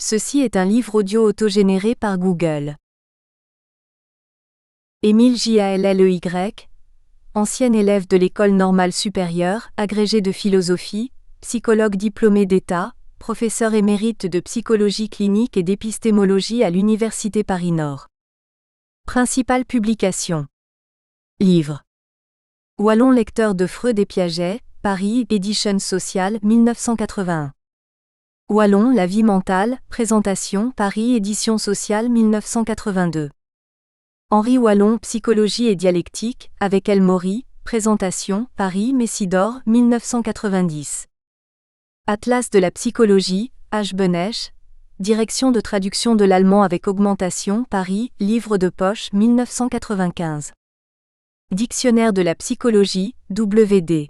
Ceci est un livre audio autogénéré par Google. Émile Jalley, ancien élève de l'École normale supérieure, agrégé de philosophie, psychologue diplômé d'État, professeur émérite de psychologie clinique et d'épistémologie à l'Université Paris-Nord. Principale publication. Livre. Wallon lecteur de Freud et Piaget, Paris, Éditions Sociales, 1981. Wallon, la vie mentale, présentation, Paris, Éditions Sociales, 1982. Henri Wallon, Psychologie et dialectique, avec El Mori, présentation, Paris, Messidor, 1990. Atlas de la psychologie, H. Benech, direction de traduction de l'allemand avec augmentation, Paris, livre de poche, 1995. Dictionnaire de la psychologie, W.D.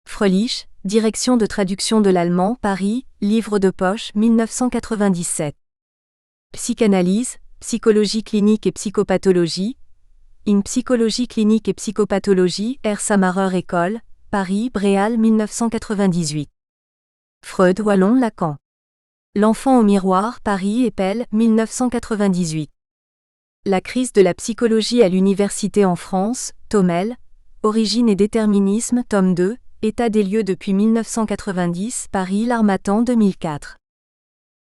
Fröhlich, direction de traduction de l'allemand, Paris, livre de poche, 1997. Psychanalyse, psychologie clinique et psychopathologie, In psychologie clinique et psychopathologie, R. Samarer École, Paris, Bréal, 1998. Freud, Wallon, Lacan. L'enfant au miroir, Paris, Eppel, 1998. La crise de la psychologie à l'université en France, Thomel, Origine et déterminisme, tome 2, État des lieux depuis 1990, Paris, L'Harmattan, 2004.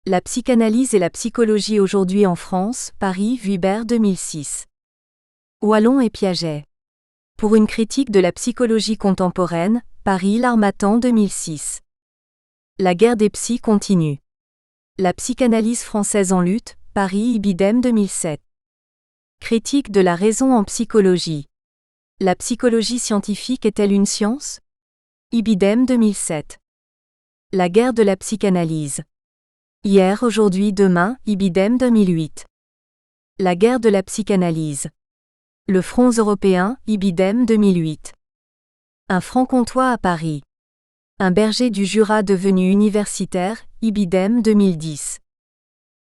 La psychanalyse et la psychologie aujourd'hui en France, Paris, Vuibert, 2006. Wallon et Piaget. Pour une critique de la psychologie contemporaine, Paris, L'Harmattan, 2006. La guerre des psys continue. La psychanalyse française en lutte, Paris, Ibidem, 2007. Critique de la raison en psychologie. La psychologie scientifique est-elle une science ? Ibidem, 2007. La guerre de la psychanalyse. Hier, aujourd'hui, demain, Ibidem, 2008. La guerre de la psychanalyse. Le Front européen, Ibidem, 2008. Un franc-comtois à Paris. Un berger du Jura devenu universitaire, Ibidem, 2010.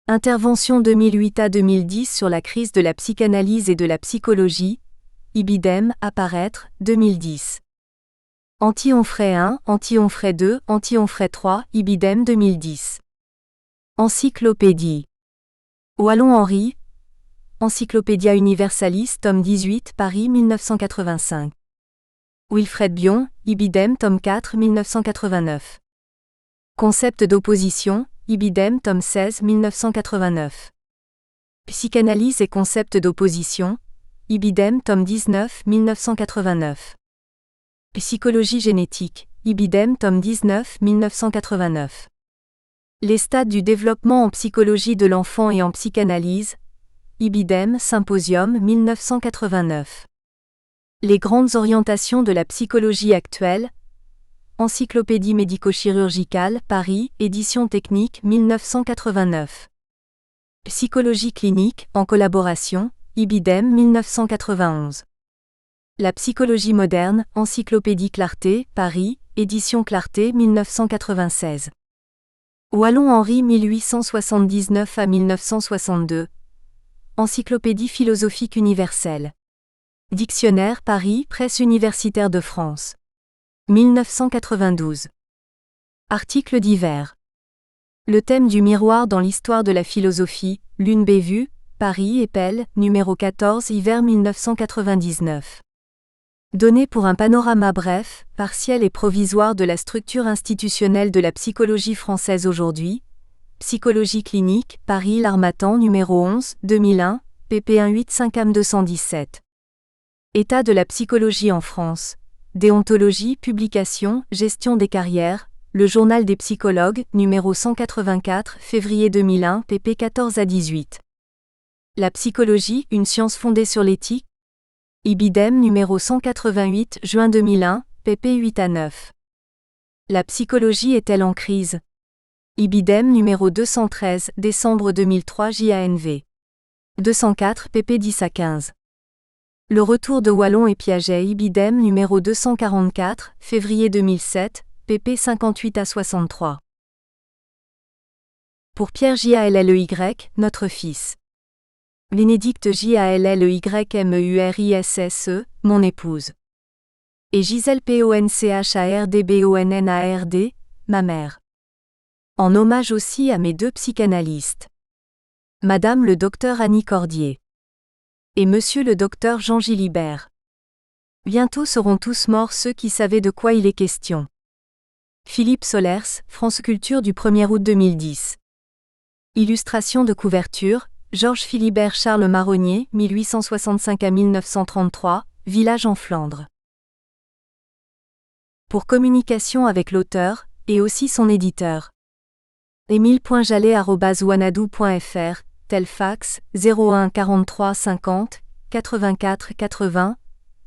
Intervention 2008 à 2010 sur la crise de la psychanalyse et de la psychologie, Ibidem, apparaître, 2010. Anti-Onfray 1, Anti-Onfray 2, Anti-Onfray 3, Ibidem, 2010. Encyclopédie. Wallon Henri, Encyclopædia Universalis, tome 18, Paris, 1985. Wilfred Bion, Ibidem, tome 4, 1989. Concept d'opposition, Ibidem, tome 16, 1989. Psychanalyse et concept d'opposition, Ibidem, tome 19, 1989. Psychologie génétique, Ibidem, tome 19, 1989. Les stades du développement en psychologie de l'enfant et en psychanalyse, Ibidem, Symposium, 1989. Les grandes orientations de la psychologie actuelle, Encyclopédie médico-chirurgicale, Paris, édition technique, 1989. Psychologie clinique, en collaboration, Ibidem, 1991. La psychologie moderne, Encyclopédie Clarté, Paris, édition Clarté, 1996. Wallon Henri 1879 à 1962. Encyclopédie philosophique universelle. Dictionnaire Paris, Presse universitaire de France. 1992. Articles divers. Le thème du miroir dans l'histoire de la philosophie, Lune Bévue, Paris, Eppel, numéro 14, hiver 1999. Données pour un panorama bref, partiel et provisoire de la structure institutionnelle de la psychologie française aujourd'hui. Psychologie clinique, Paris, L'Harmattan, numéro 11, 2001, pp 185 217. État de la psychologie en France. Déontologie, publication, gestion des carrières, le journal des psychologues, numéro 184, février 2001, pp 14 à 18. La psychologie, une science fondée sur l'éthique. Ibidem, numéro 188, juin 2001, pp 8 à 9. La psychologie est-elle en crise ? Ibidem, numéro 213, décembre 2003, JANV. 204, pp 10 à 15. Le retour de Wallon et Piaget, Ibidem, numéro 244, février 2007, pp 58 à 63. Pour Pierre Jalley, notre fils. Bénédicte Jalley-Meurisse, mon épouse. Et Gisèle Ponchardbonnard, ma mère. En hommage aussi à mes deux psychanalystes. Madame le docteur Annie Cordier. Et Monsieur le docteur Jean Gilibert. Bientôt seront tous morts ceux qui savaient de quoi il est question. Philippe Solers, France Culture du 1er août 2010. Illustration de couverture, Georges Philibert Charles Marronnier, 1865 à 1933, Village en Flandre. Pour communication avec l'auteur, et aussi son éditeur. emile.jallet@wanadoo.fr, tel fax, 01 43 50 84 80,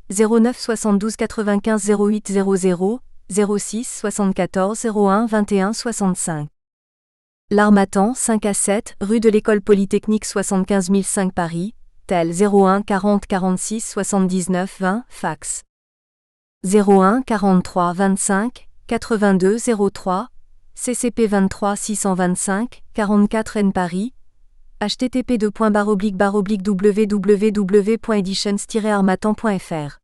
09 72 95 08 00, 06 74 01 21 65. L'Harmattan, 5 à 7, rue de l'École Polytechnique 75 005 Paris, tel 01 40 46 79 20, fax. 01 43 25 82 03, CCP 23 625 44 N Paris, http://www.editions-harmattan.fr.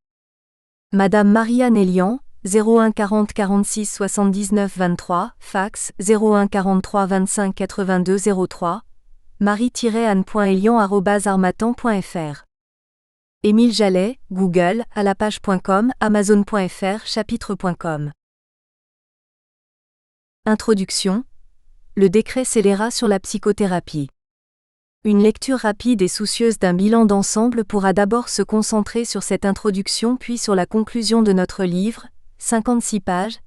Madame Marie-Anne Elian, 01 40 46 79 23, fax 01 43 25 82 03, marie-anne.elian@harmattan.fr. Émile Jallet, Google, à la page.com, amazon.fr, chapitre.com. Introduction. Le décret scélérat sur la psychothérapie. Une lecture rapide et soucieuse d'un bilan d'ensemble pourra d'abord se concentrer sur cette introduction puis sur la conclusion de notre livre, 56 pages,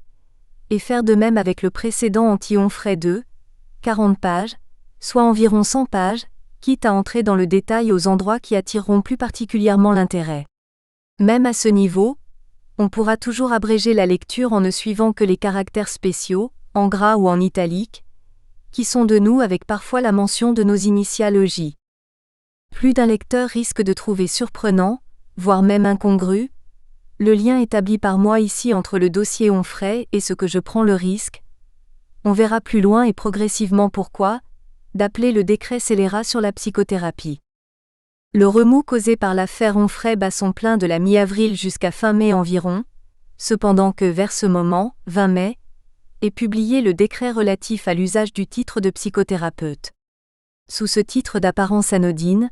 et faire de même avec le précédent Anti-Onfray 2, 40 pages, soit environ 100 pages, quitte à entrer dans le détail aux endroits qui attireront plus particulièrement l'intérêt. Même à ce niveau, on pourra toujours abréger la lecture en ne suivant que les caractères spéciaux, en gras ou en italique, qui sont de nous avec parfois la mention de nos initiales EJ. Plus d'un lecteur risque de trouver surprenant, voire même incongru, le lien établi par moi ici entre le dossier Onfray et ce que je prends le risque, on verra plus loin et progressivement pourquoi, d'appeler le décret scélérat sur la psychothérapie. Le remous causé par l'affaire Onfray bat son plein de la mi-avril jusqu'à fin mai environ, cependant que vers ce moment, 20 mai, est publié le décret relatif à l'usage du titre de psychothérapeute. Sous ce titre d'apparence anodine,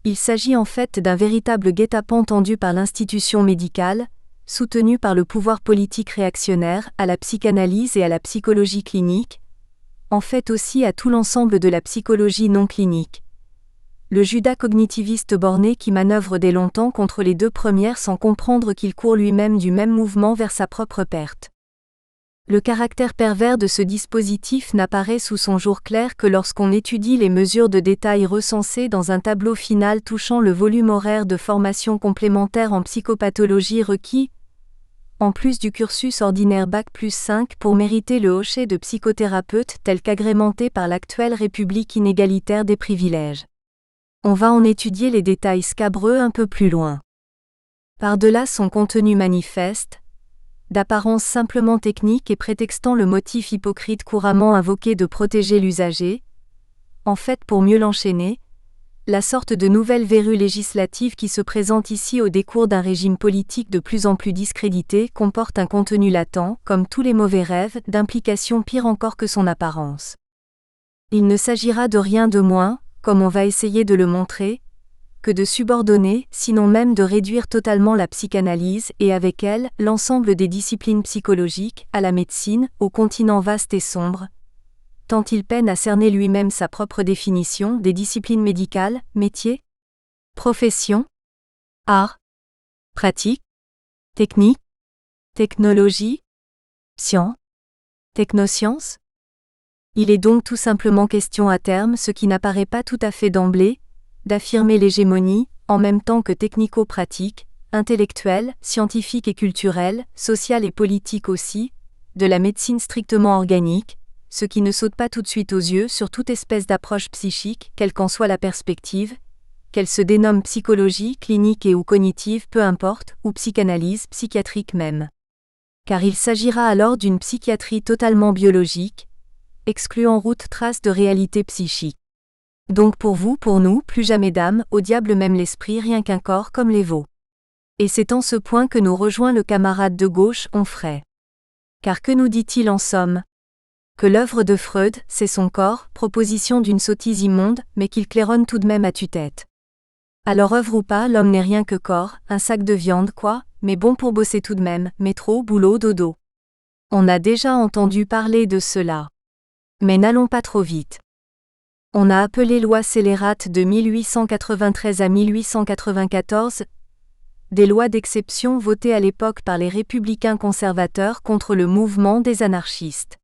il s'agit en fait d'un véritable guet-apens tendu par l'institution médicale, soutenu par le pouvoir politique réactionnaire, à la psychanalyse et à la psychologie clinique, en fait aussi à tout l'ensemble de la psychologie non clinique. Le Judas cognitiviste borné qui manœuvre dès longtemps contre les deux premières sans comprendre qu'il court lui-même du même mouvement vers sa propre perte. Le caractère pervers de ce dispositif n'apparaît sous son jour clair que lorsqu'on étudie les mesures de détail recensées dans un tableau final touchant le volume horaire de formation complémentaire en psychopathologie requis, en plus du cursus ordinaire Bac+5 pour mériter le hochet de psychothérapeute tel qu'agrémenté par l'actuelle République inégalitaire des privilèges. On va en étudier les détails scabreux un peu plus loin. Par-delà son contenu manifeste, d'apparence simplement technique et prétextant le motif hypocrite couramment invoqué de protéger l'usager, en fait pour mieux l'enchaîner, la sorte de nouvelle verrue législative qui se présente ici au décours d'un régime politique de plus en plus discrédité comporte un contenu latent, comme tous les mauvais rêves, d'implication pire encore que son apparence. Il ne s'agira de rien de moins, comme on va essayer de le montrer, que de subordonner, sinon même de réduire totalement la psychanalyse et avec elle, l'ensemble des disciplines psychologiques, à la médecine, au continent vaste et sombre, tant il peine à cerner lui-même sa propre définition des disciplines médicales, métiers, professions, arts, pratiques, techniques, technologie, sciences, technosciences. Il est donc tout simplement question à terme, ce qui n'apparaît pas tout à fait d'emblée, d'affirmer l'hégémonie, en même temps que technico-pratique, intellectuelle, scientifique et culturelle, sociale et politique aussi, de la médecine strictement organique, ce qui ne saute pas tout de suite aux yeux sur toute espèce d'approche psychique, quelle qu'en soit la perspective, qu'elle se dénomme psychologie, clinique et ou cognitive, peu importe, ou psychanalyse, psychiatrique même. Car il s'agira alors d'une psychiatrie totalement biologique, excluant toute trace de réalité psychique. Donc pour vous, pour nous, plus jamais d'âme, au diable même l'esprit, rien qu'un corps comme les veaux. Et c'est en ce point que nous rejoint le camarade de gauche, Onfray. Car que nous dit-il en somme ? Que l'œuvre de Freud, c'est son corps, proposition d'une sottise immonde, mais qu'il claironne tout de même à tue-tête. Alors œuvre ou pas, l'homme n'est rien que corps, un sac de viande quoi, mais bon pour bosser tout de même, métro, boulot, dodo. On a déjà entendu parler de cela. Mais n'allons pas trop vite. On a appelé loi scélérate de 1893 à 1894, des lois d'exception votées à l'époque par les républicains conservateurs contre le mouvement des anarchistes.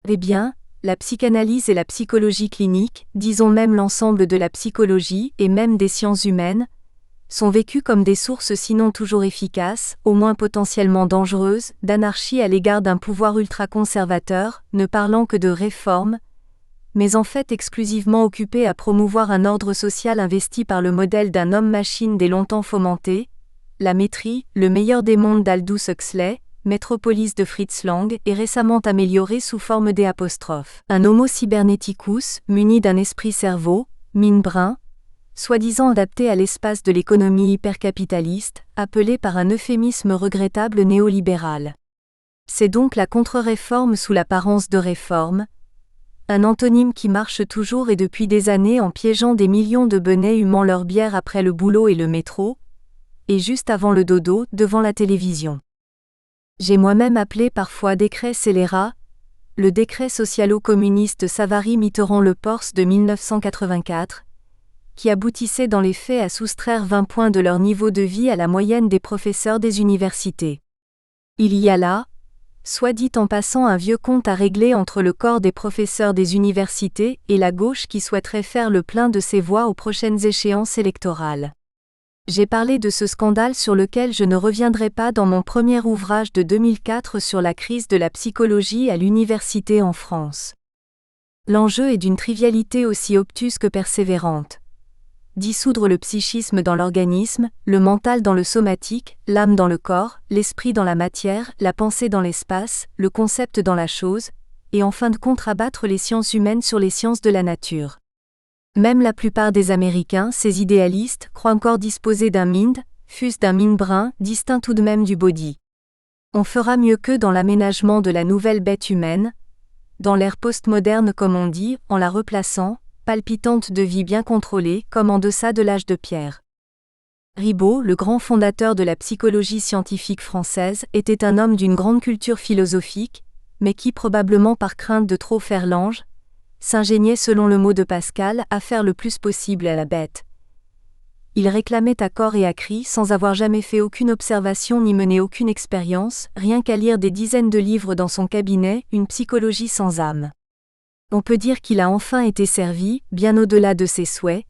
Eh bien, la psychanalyse et la psychologie clinique, disons même l'ensemble de la psychologie et même des sciences humaines, sont vécues comme des sources sinon toujours efficaces, au moins potentiellement dangereuses, d'anarchie à l'égard d'un pouvoir ultra-conservateur, ne parlant que de réforme, mais en fait exclusivement occupé à promouvoir un ordre social investi par le modèle d'un homme-machine dès longtemps fomenté, la Métrie, le meilleur des mondes d'Aldous Huxley, Métropolis de Fritz Lang et récemment amélioré sous forme d'. Un homo cyberneticus, muni d'un esprit-cerveau, mine brun, soi-disant adapté à l'espace de l'économie hypercapitaliste, appelé par un euphémisme regrettable néolibéral. C'est donc la contre-réforme sous l'apparence de réforme, un antonyme qui marche toujours et depuis des années en piégeant des millions de benets humant leur bière après le boulot et le métro, et juste avant le dodo, devant la télévision. J'ai moi-même appelé parfois décret scélérat, le décret socialo-communiste Savary-Mitterrand-Le Pors de 1984, qui aboutissait dans les faits à soustraire 20 points de leur niveau de vie à la moyenne des professeurs des universités. Il y a là, soit dit en passant, un vieux compte à régler entre le corps des professeurs des universités et la gauche qui souhaiterait faire le plein de ses voix aux prochaines échéances électorales. J'ai parlé de ce scandale sur lequel je ne reviendrai pas dans mon premier ouvrage de 2004 sur la crise de la psychologie à l'université en France. L'enjeu est d'une trivialité aussi obtuse que persévérante. Dissoudre le psychisme dans l'organisme, le mental dans le somatique, l'âme dans le corps, l'esprit dans la matière, la pensée dans l'espace, le concept dans la chose, et en fin de compte abattre les sciences humaines sur les sciences de la nature. Même la plupart des Américains, ces idéalistes, croient encore disposer d'un mind, fût-ce d'un mind brun, distinct tout de même du body. On fera mieux qu'eux dans l'aménagement de la nouvelle bête humaine, dans l'ère postmoderne comme on dit, en la replaçant, palpitante de vie bien contrôlée, comme en deçà de l'âge de pierre. Ribot, le grand fondateur de la psychologie scientifique française, était un homme d'une grande culture philosophique, mais qui, probablement par crainte de trop faire l'ange, s'ingéniait selon le mot de Pascal à faire le plus possible à la bête. Il réclamait à corps et à cri sans avoir jamais fait aucune observation ni mené aucune expérience, rien qu'à lire des dizaines de livres dans son cabinet, une psychologie sans âme. On peut dire qu'il a enfin été servi, bien au-delà de ses souhaits,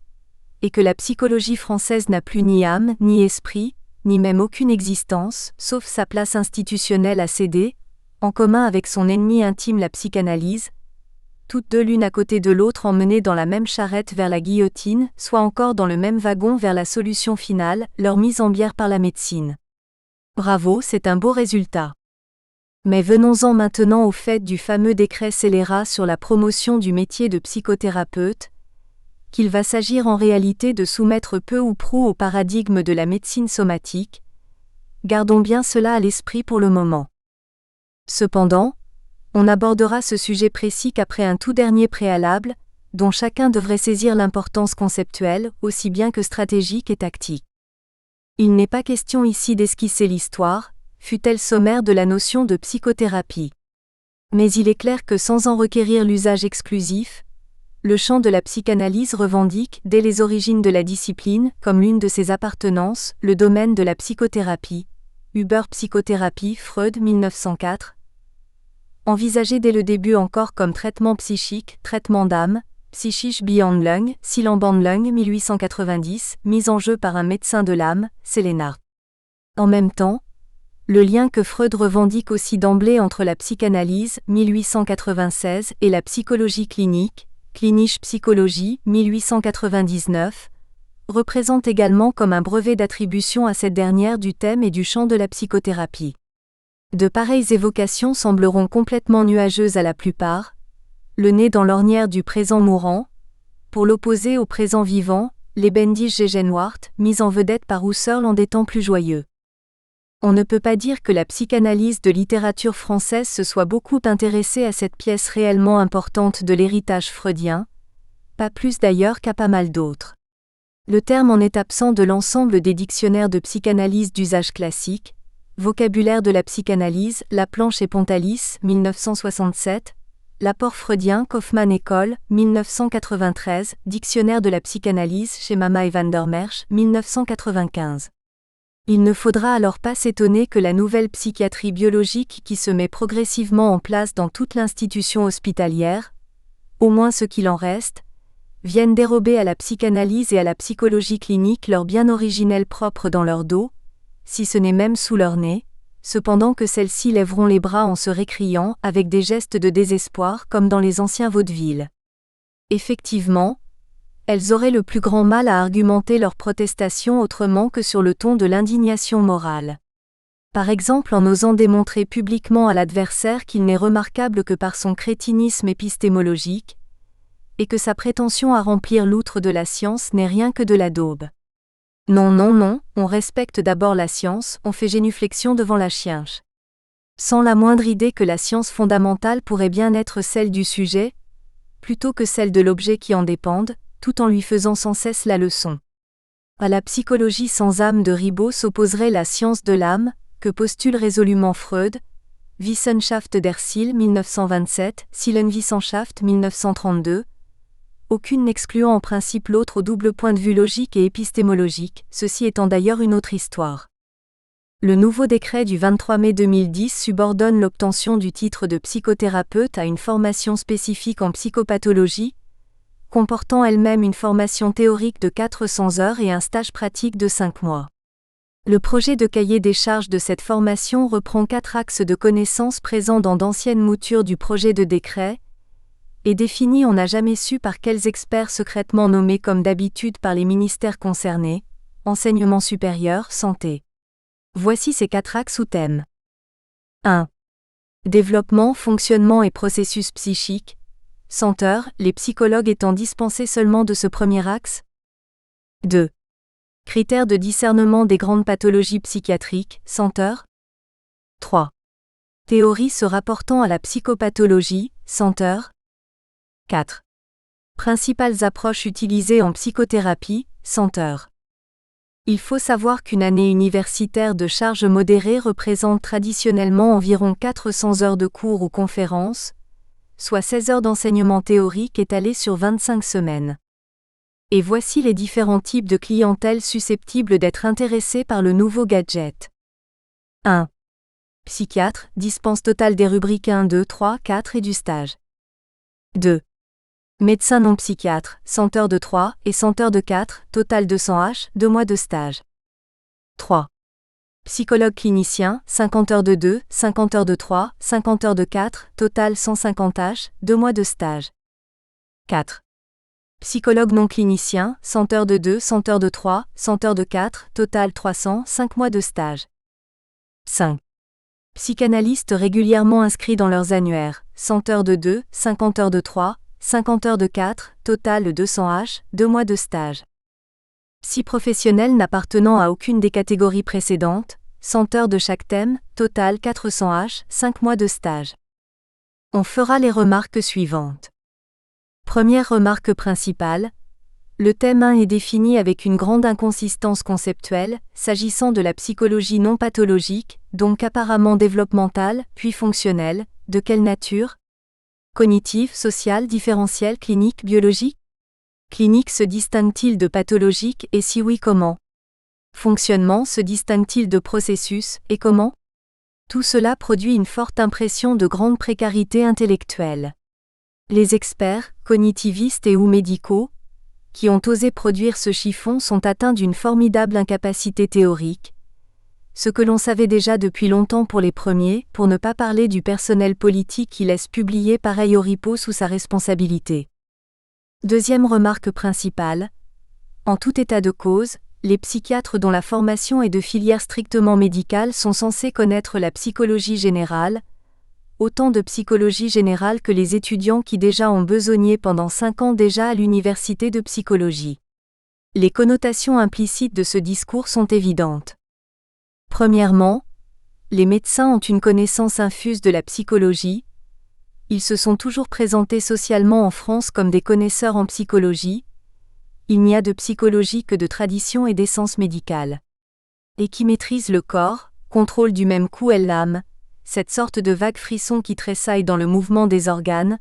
et que la psychologie française n'a plus ni âme, ni esprit, ni même aucune existence, sauf sa place institutionnelle à céder, en commun avec son ennemi intime la psychanalyse, toutes deux l'une à côté de l'autre emmenées dans la même charrette vers la guillotine, soit encore dans le même wagon vers la solution finale, leur mise en bière par la médecine. Bravo, c'est un beau résultat. Mais venons-en maintenant au fait du fameux décret scélérat sur la promotion du métier de psychothérapeute, qu'il va s'agir en réalité de soumettre peu ou prou au paradigme de la médecine somatique. Gardons bien cela à l'esprit pour le moment. Cependant, on abordera ce sujet précis qu'après un tout dernier préalable, dont chacun devrait saisir l'importance conceptuelle, aussi bien que stratégique et tactique. Il n'est pas question ici d'esquisser l'histoire, fût-elle sommaire, de la notion de psychothérapie. Mais il est clair que sans en requérir l'usage exclusif, le champ de la psychanalyse revendique, dès les origines de la discipline, comme l'une de ses appartenances, le domaine de la psychothérapie. Huber Psychothérapie, Freud 1904. Envisagé dès le début encore comme traitement psychique, traitement d'âme, Psychische Behandlung, Seelenbehandlung 1890, mise en jeu par un médecin de l'âme, Sélénard. En même temps, le lien que Freud revendique aussi d'emblée entre la psychanalyse, 1896, et la psychologie clinique, Klinische Psychologie, 1899, représente également comme un brevet d'attribution à cette dernière du thème et du champ de la psychothérapie. De pareilles évocations sembleront complètement nuageuses à la plupart, le nez dans l'ornière du présent mourant, pour l'opposer au présent vivant, les Lebendige Gegenwart, mis en vedette par Husserl en des temps plus joyeux. On ne peut pas dire que la psychanalyse de littérature française se soit beaucoup intéressée à cette pièce réellement importante de l'héritage freudien, pas plus d'ailleurs qu'à pas mal d'autres. Le terme en est absent de l'ensemble des dictionnaires de psychanalyse d'usage classique, Vocabulaire de la psychanalyse, Laplanche et Pontalis, 1967, L'apport freudien, Kaufmann École, 1993, Dictionnaire de la psychanalyse chez Mama et van der Merch, 1995. Il ne faudra alors pas s'étonner que la nouvelle psychiatrie biologique qui se met progressivement en place dans toute l'institution hospitalière, au moins ce qu'il en reste, vienne dérober à la psychanalyse et à la psychologie clinique leur bien originel propre dans leur dos, si ce n'est même sous leur nez, cependant que celles-ci lèveront les bras en se récriant avec des gestes de désespoir comme dans les anciens vaudevilles. Effectivement, elles auraient le plus grand mal à argumenter leur protestation autrement que sur le ton de l'indignation morale. Par exemple en osant démontrer publiquement à l'adversaire qu'il n'est remarquable que par son crétinisme épistémologique, et que sa prétention à remplir l'outre de la science n'est rien que de la daube. Non, non, non, on respecte d'abord la science, on fait génuflexion devant la chienche. Sans la moindre idée que la science fondamentale pourrait bien être celle du sujet, plutôt que celle de l'objet qui en dépende, tout en lui faisant sans cesse la leçon. À la psychologie sans âme de Ribot s'opposerait la science de l'âme, que postule résolument Freud, Wissenschaft der Seele 1927, Seelenwissenschaft 1932, aucune n'excluant en principe l'autre au double point de vue logique et épistémologique, ceci étant d'ailleurs une autre histoire. Le nouveau décret du 23 mai 2010 subordonne l'obtention du titre de psychothérapeute à une formation spécifique en psychopathologie, comportant elle-même une formation théorique de 400 heures et un stage pratique de 5 mois. Le projet de cahier des charges de cette formation reprend 4 axes de connaissances présents dans d'anciennes moutures du projet de décret, et définit on n'a jamais su par quels experts secrètement nommés comme d'habitude par les ministères concernés, enseignement supérieur, santé. Voici ces 4 axes ou thèmes. 1. Développement, fonctionnement et processus psychiques. 100 heures, les psychologues étant dispensés seulement de ce premier axe. 2. Critères de discernement des grandes pathologies psychiatriques, 100 heures. 3. Théorie se rapportant à la psychopathologie, 100 heures. 4. Principales approches utilisées en psychothérapie, 100 heures. Il faut savoir qu'une année universitaire de charge modérée représente traditionnellement environ 400 heures de cours ou conférences, soit 16 heures d'enseignement théorique étalées sur 25 semaines. Et voici les différents types de clientèle susceptibles d'être intéressés par le nouveau gadget. 1. Psychiatre, dispense totale des rubriques 1, 2, 3, 4 et du stage. 2. Médecin non psychiatre, 100 heures de 3 et 100 heures de 4, total 200 H, 2 mois de stage. 3. Psychologue clinicien, 50 heures de 2, 50 heures de 3, 50 heures de 4, total 150 H, 2 mois de stage. 4. Psychologue non clinicien, 100 heures de 2, 100 heures de 3, 100 heures de 4, total 300, 5 mois de stage. 5. Psychanalystes régulièrement inscrits dans leurs annuaires, 100 heures de 2, 50 heures de 3, 50 heures de 4, total 200 H, 2 mois de stage. 6 professionnels n'appartenant à aucune des catégories précédentes, 100 heures de chaque thème, total 400 H, 5 mois de stage. On fera les remarques suivantes. Première remarque principale. Le thème 1 est défini avec une grande inconsistance conceptuelle, s'agissant de la psychologie non pathologique, donc apparemment développementale, puis fonctionnelle, de quelle nature ? Cognitive, sociale, différentielle, clinique, biologique ? Clinique se distingue-t-il de pathologique et si oui comment ? Fonctionnement se distingue-t-il de processus et comment ? Tout cela produit une forte impression de grande précarité intellectuelle. Les experts, cognitivistes et ou médicaux, qui ont osé produire ce chiffon sont atteints d'une formidable incapacité théorique, ce que l'on savait déjà depuis longtemps pour les premiers, pour ne pas parler du personnel politique qui laisse publier pareil oripeau sous sa responsabilité. Deuxième remarque principale. En tout état de cause, les psychiatres dont la formation est de filière strictement médicale sont censés connaître la psychologie générale, autant de psychologie générale que les étudiants qui déjà ont besogné pendant 5 ans déjà à l'université de psychologie. Les connotations implicites de ce discours sont évidentes. Premièrement, les médecins ont une connaissance infuse de la psychologie. Ils se sont toujours présentés socialement en France comme des connaisseurs en psychologie. Il n'y a de psychologie que de tradition et d'essence médicale. Et qui maîtrise le corps, contrôle du même coup l'âme, cette sorte de vague frisson qui tressaille dans le mouvement des organes,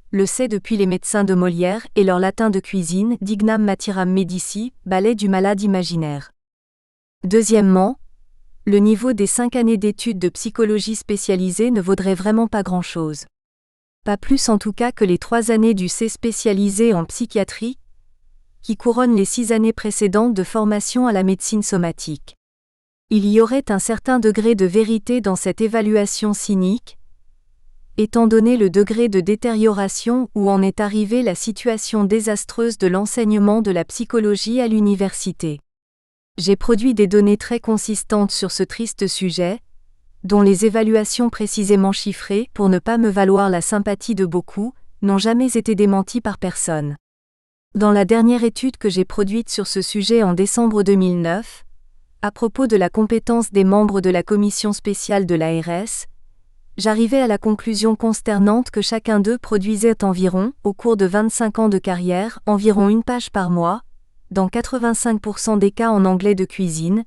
le sait depuis les médecins de Molière et leur latin de cuisine, dignam matiram medici, ballet du malade imaginaire. Deuxièmement, le niveau des 5 années d'études de psychologie spécialisée ne vaudrait vraiment pas grand-chose. Pas plus en tout cas que les 3 années du C spécialisé en psychiatrie, qui couronnent les 6 années précédentes de formation à la médecine somatique. Il y aurait un certain degré de vérité dans cette évaluation cynique, étant donné le degré de détérioration où en est arrivée la situation désastreuse de l'enseignement de la psychologie à l'université. J'ai produit des données très consistantes sur ce triste sujet, dont les évaluations précisément chiffrées, pour ne pas me valoir la sympathie de beaucoup, n'ont jamais été démenties par personne. Dans la dernière étude que j'ai produite sur ce sujet en décembre 2009, à propos de la compétence des membres de la commission spéciale de l'ARS, j'arrivais à la conclusion consternante que chacun d'eux produisait environ, au cours de 25 ans de carrière, environ 1 page par mois, dans 85% des cas en anglais de cuisine,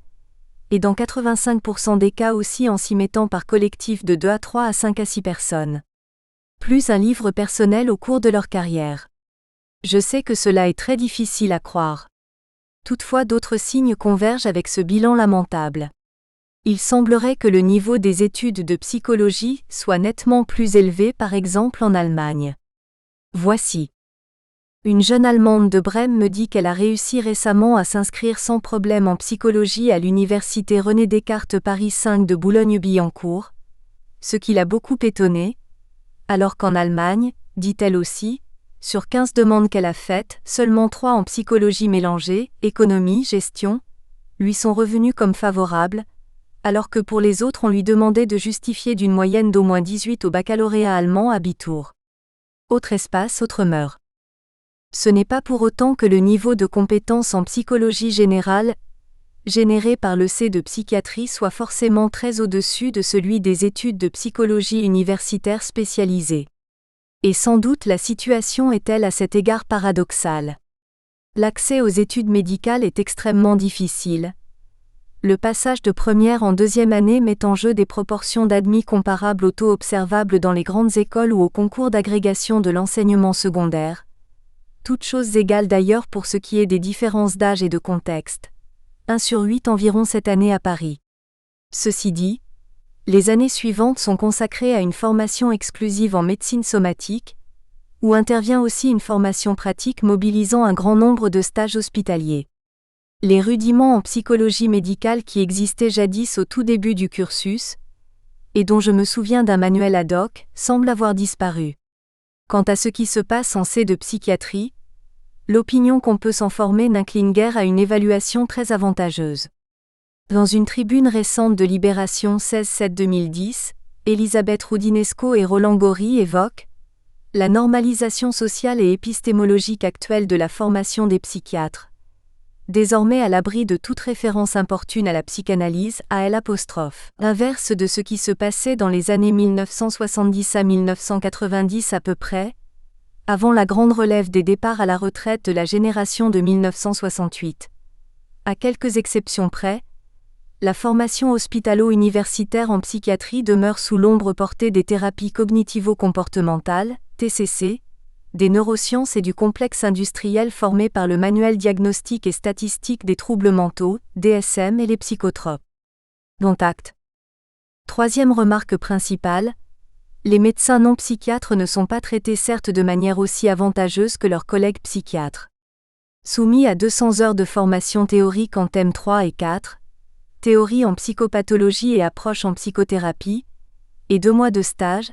et dans 85% des cas aussi en s'y mettant par collectif de 2 à 3 à 5 à 6 personnes. Plus un livre personnel au cours de leur carrière. Je sais que cela est très difficile à croire. Toutefois d'autres signes convergent avec ce bilan lamentable. Il semblerait que le niveau des études de psychologie soit nettement plus élevé par exemple en Allemagne. Voici. Une jeune Allemande de Brême me dit qu'elle a réussi récemment à s'inscrire sans problème en psychologie à l'université René Descartes Paris 5 de Boulogne-Billancourt, ce qui l'a beaucoup étonnée, alors qu'en Allemagne, dit-elle aussi, sur 15 demandes qu'elle a faites, seulement 3 en psychologie mélangée, économie, gestion, lui sont revenues comme favorables, alors que pour les autres on lui demandait de justifier d'une moyenne d'au moins 18 au baccalauréat allemand Abitur. Autre espace, autre mœurs. Ce n'est pas pour autant que le niveau de compétence en psychologie générale, généré par le C de psychiatrie, soit forcément très au-dessus de celui des études de psychologie universitaire spécialisées. Et sans doute la situation est-elle à cet égard paradoxale. L'accès aux études médicales est extrêmement difficile. Le passage de première en deuxième année met en jeu des proportions d'admis comparables aux taux observables dans les grandes écoles ou au concours d'agrégation de l'enseignement secondaire. Toutes choses égales d'ailleurs pour ce qui est des différences d'âge et de contexte. 1 sur 8 environ cette année à Paris. Ceci dit, les années suivantes sont consacrées à une formation exclusive en médecine somatique, où intervient aussi une formation pratique mobilisant un grand nombre de stages hospitaliers. Les rudiments en psychologie médicale qui existaient jadis au tout début du cursus, et dont je me souviens d'un manuel ad hoc, semblent avoir disparu. Quant à ce qui se passe en C de psychiatrie, l'opinion qu'on peut s'en former n'incline guère à une évaluation très avantageuse. Dans une tribune récente de Libération 16/7/2010, Elisabeth Roudinesco et Roland Gori évoquent la normalisation sociale et épistémologique actuelle de la formation des psychiatres, désormais à l'abri de toute référence importune à la psychanalyse, à L', l'inverse de ce qui se passait dans les années 1970 à 1990 à peu près, avant la grande relève des départs à la retraite de la génération de 1968. À quelques exceptions près, la formation hospitalo-universitaire en psychiatrie demeure sous l'ombre portée des thérapies cognitivo-comportementales, TCC, des neurosciences et du complexe industriel formé par le Manuel diagnostique et statistique des troubles mentaux, DSM et les psychotropes. Dont acte. Troisième remarque principale, les médecins non psychiatres ne sont pas traités certes de manière aussi avantageuse que leurs collègues psychiatres. Soumis à 200 heures de formation théorique en thèmes 3 et 4, théorie en psychopathologie et approche en psychothérapie, et 2 mois de stage,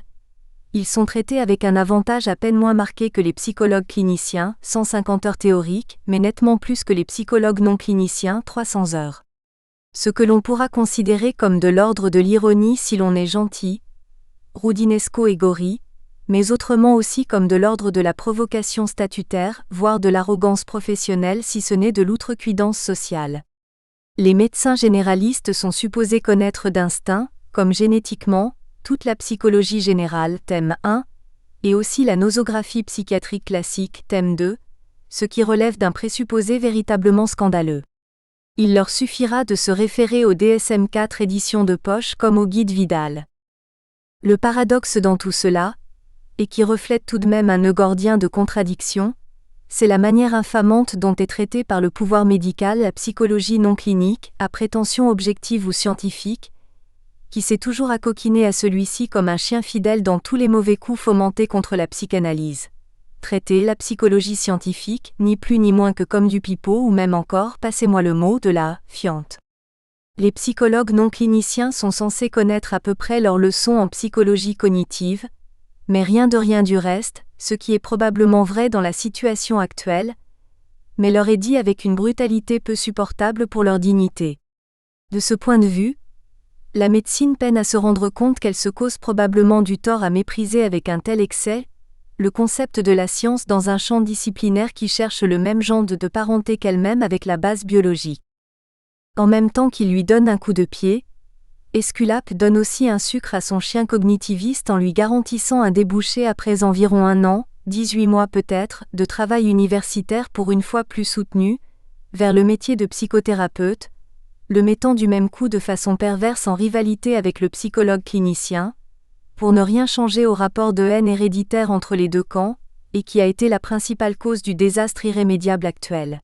ils sont traités avec un avantage à peine moins marqué que les psychologues cliniciens, 150 heures théoriques, mais nettement plus que les psychologues non cliniciens, 300 heures. Ce que l'on pourra considérer comme de l'ordre de l'ironie si l'on est gentil, Roudinesco et Gori, mais autrement aussi comme de l'ordre de la provocation statutaire, voire de l'arrogance professionnelle si ce n'est de l'outrecuidance sociale. Les médecins généralistes sont supposés connaître d'instinct, comme génétiquement, toute la psychologie générale, thème 1, et aussi la nosographie psychiatrique classique, thème 2, ce qui relève d'un présupposé véritablement scandaleux. Il leur suffira de se référer au DSM-4 édition de poche comme au guide Vidal. Le paradoxe dans tout cela, et qui reflète tout de même un nœud gordien de contradictions, c'est la manière infamante dont est traitée par le pouvoir médical la psychologie non clinique, à prétention objective ou scientifique, qui s'est toujours accoquiné à celui-ci comme un chien fidèle dans tous les mauvais coups fomentés contre la psychanalyse. Traiter la psychologie scientifique, ni plus ni moins que comme du pipeau ou même encore, passez-moi le mot, de la fiente. Les psychologues non cliniciens sont censés connaître à peu près leurs leçons en psychologie cognitive, mais rien de rien du reste, ce qui est probablement vrai dans la situation actuelle, mais leur est dit avec une brutalité peu supportable pour leur dignité. De ce point de vue, la médecine peine à se rendre compte qu'elle se cause probablement du tort à mépriser avec un tel excès le concept de la science dans un champ disciplinaire qui cherche le même genre de parenté qu'elle-même avec la base biologique. En même temps qu'il lui donne un coup de pied, Esculape donne aussi un sucre à son chien cognitiviste en lui garantissant un débouché après environ 1 an, 18 mois peut-être, de travail universitaire pour une fois plus soutenu, vers le métier de psychothérapeute, le mettant du même coup de façon perverse en rivalité avec le psychologue clinicien, pour ne rien changer au rapport de haine héréditaire entre les deux camps, et qui a été la principale cause du désastre irrémédiable actuel.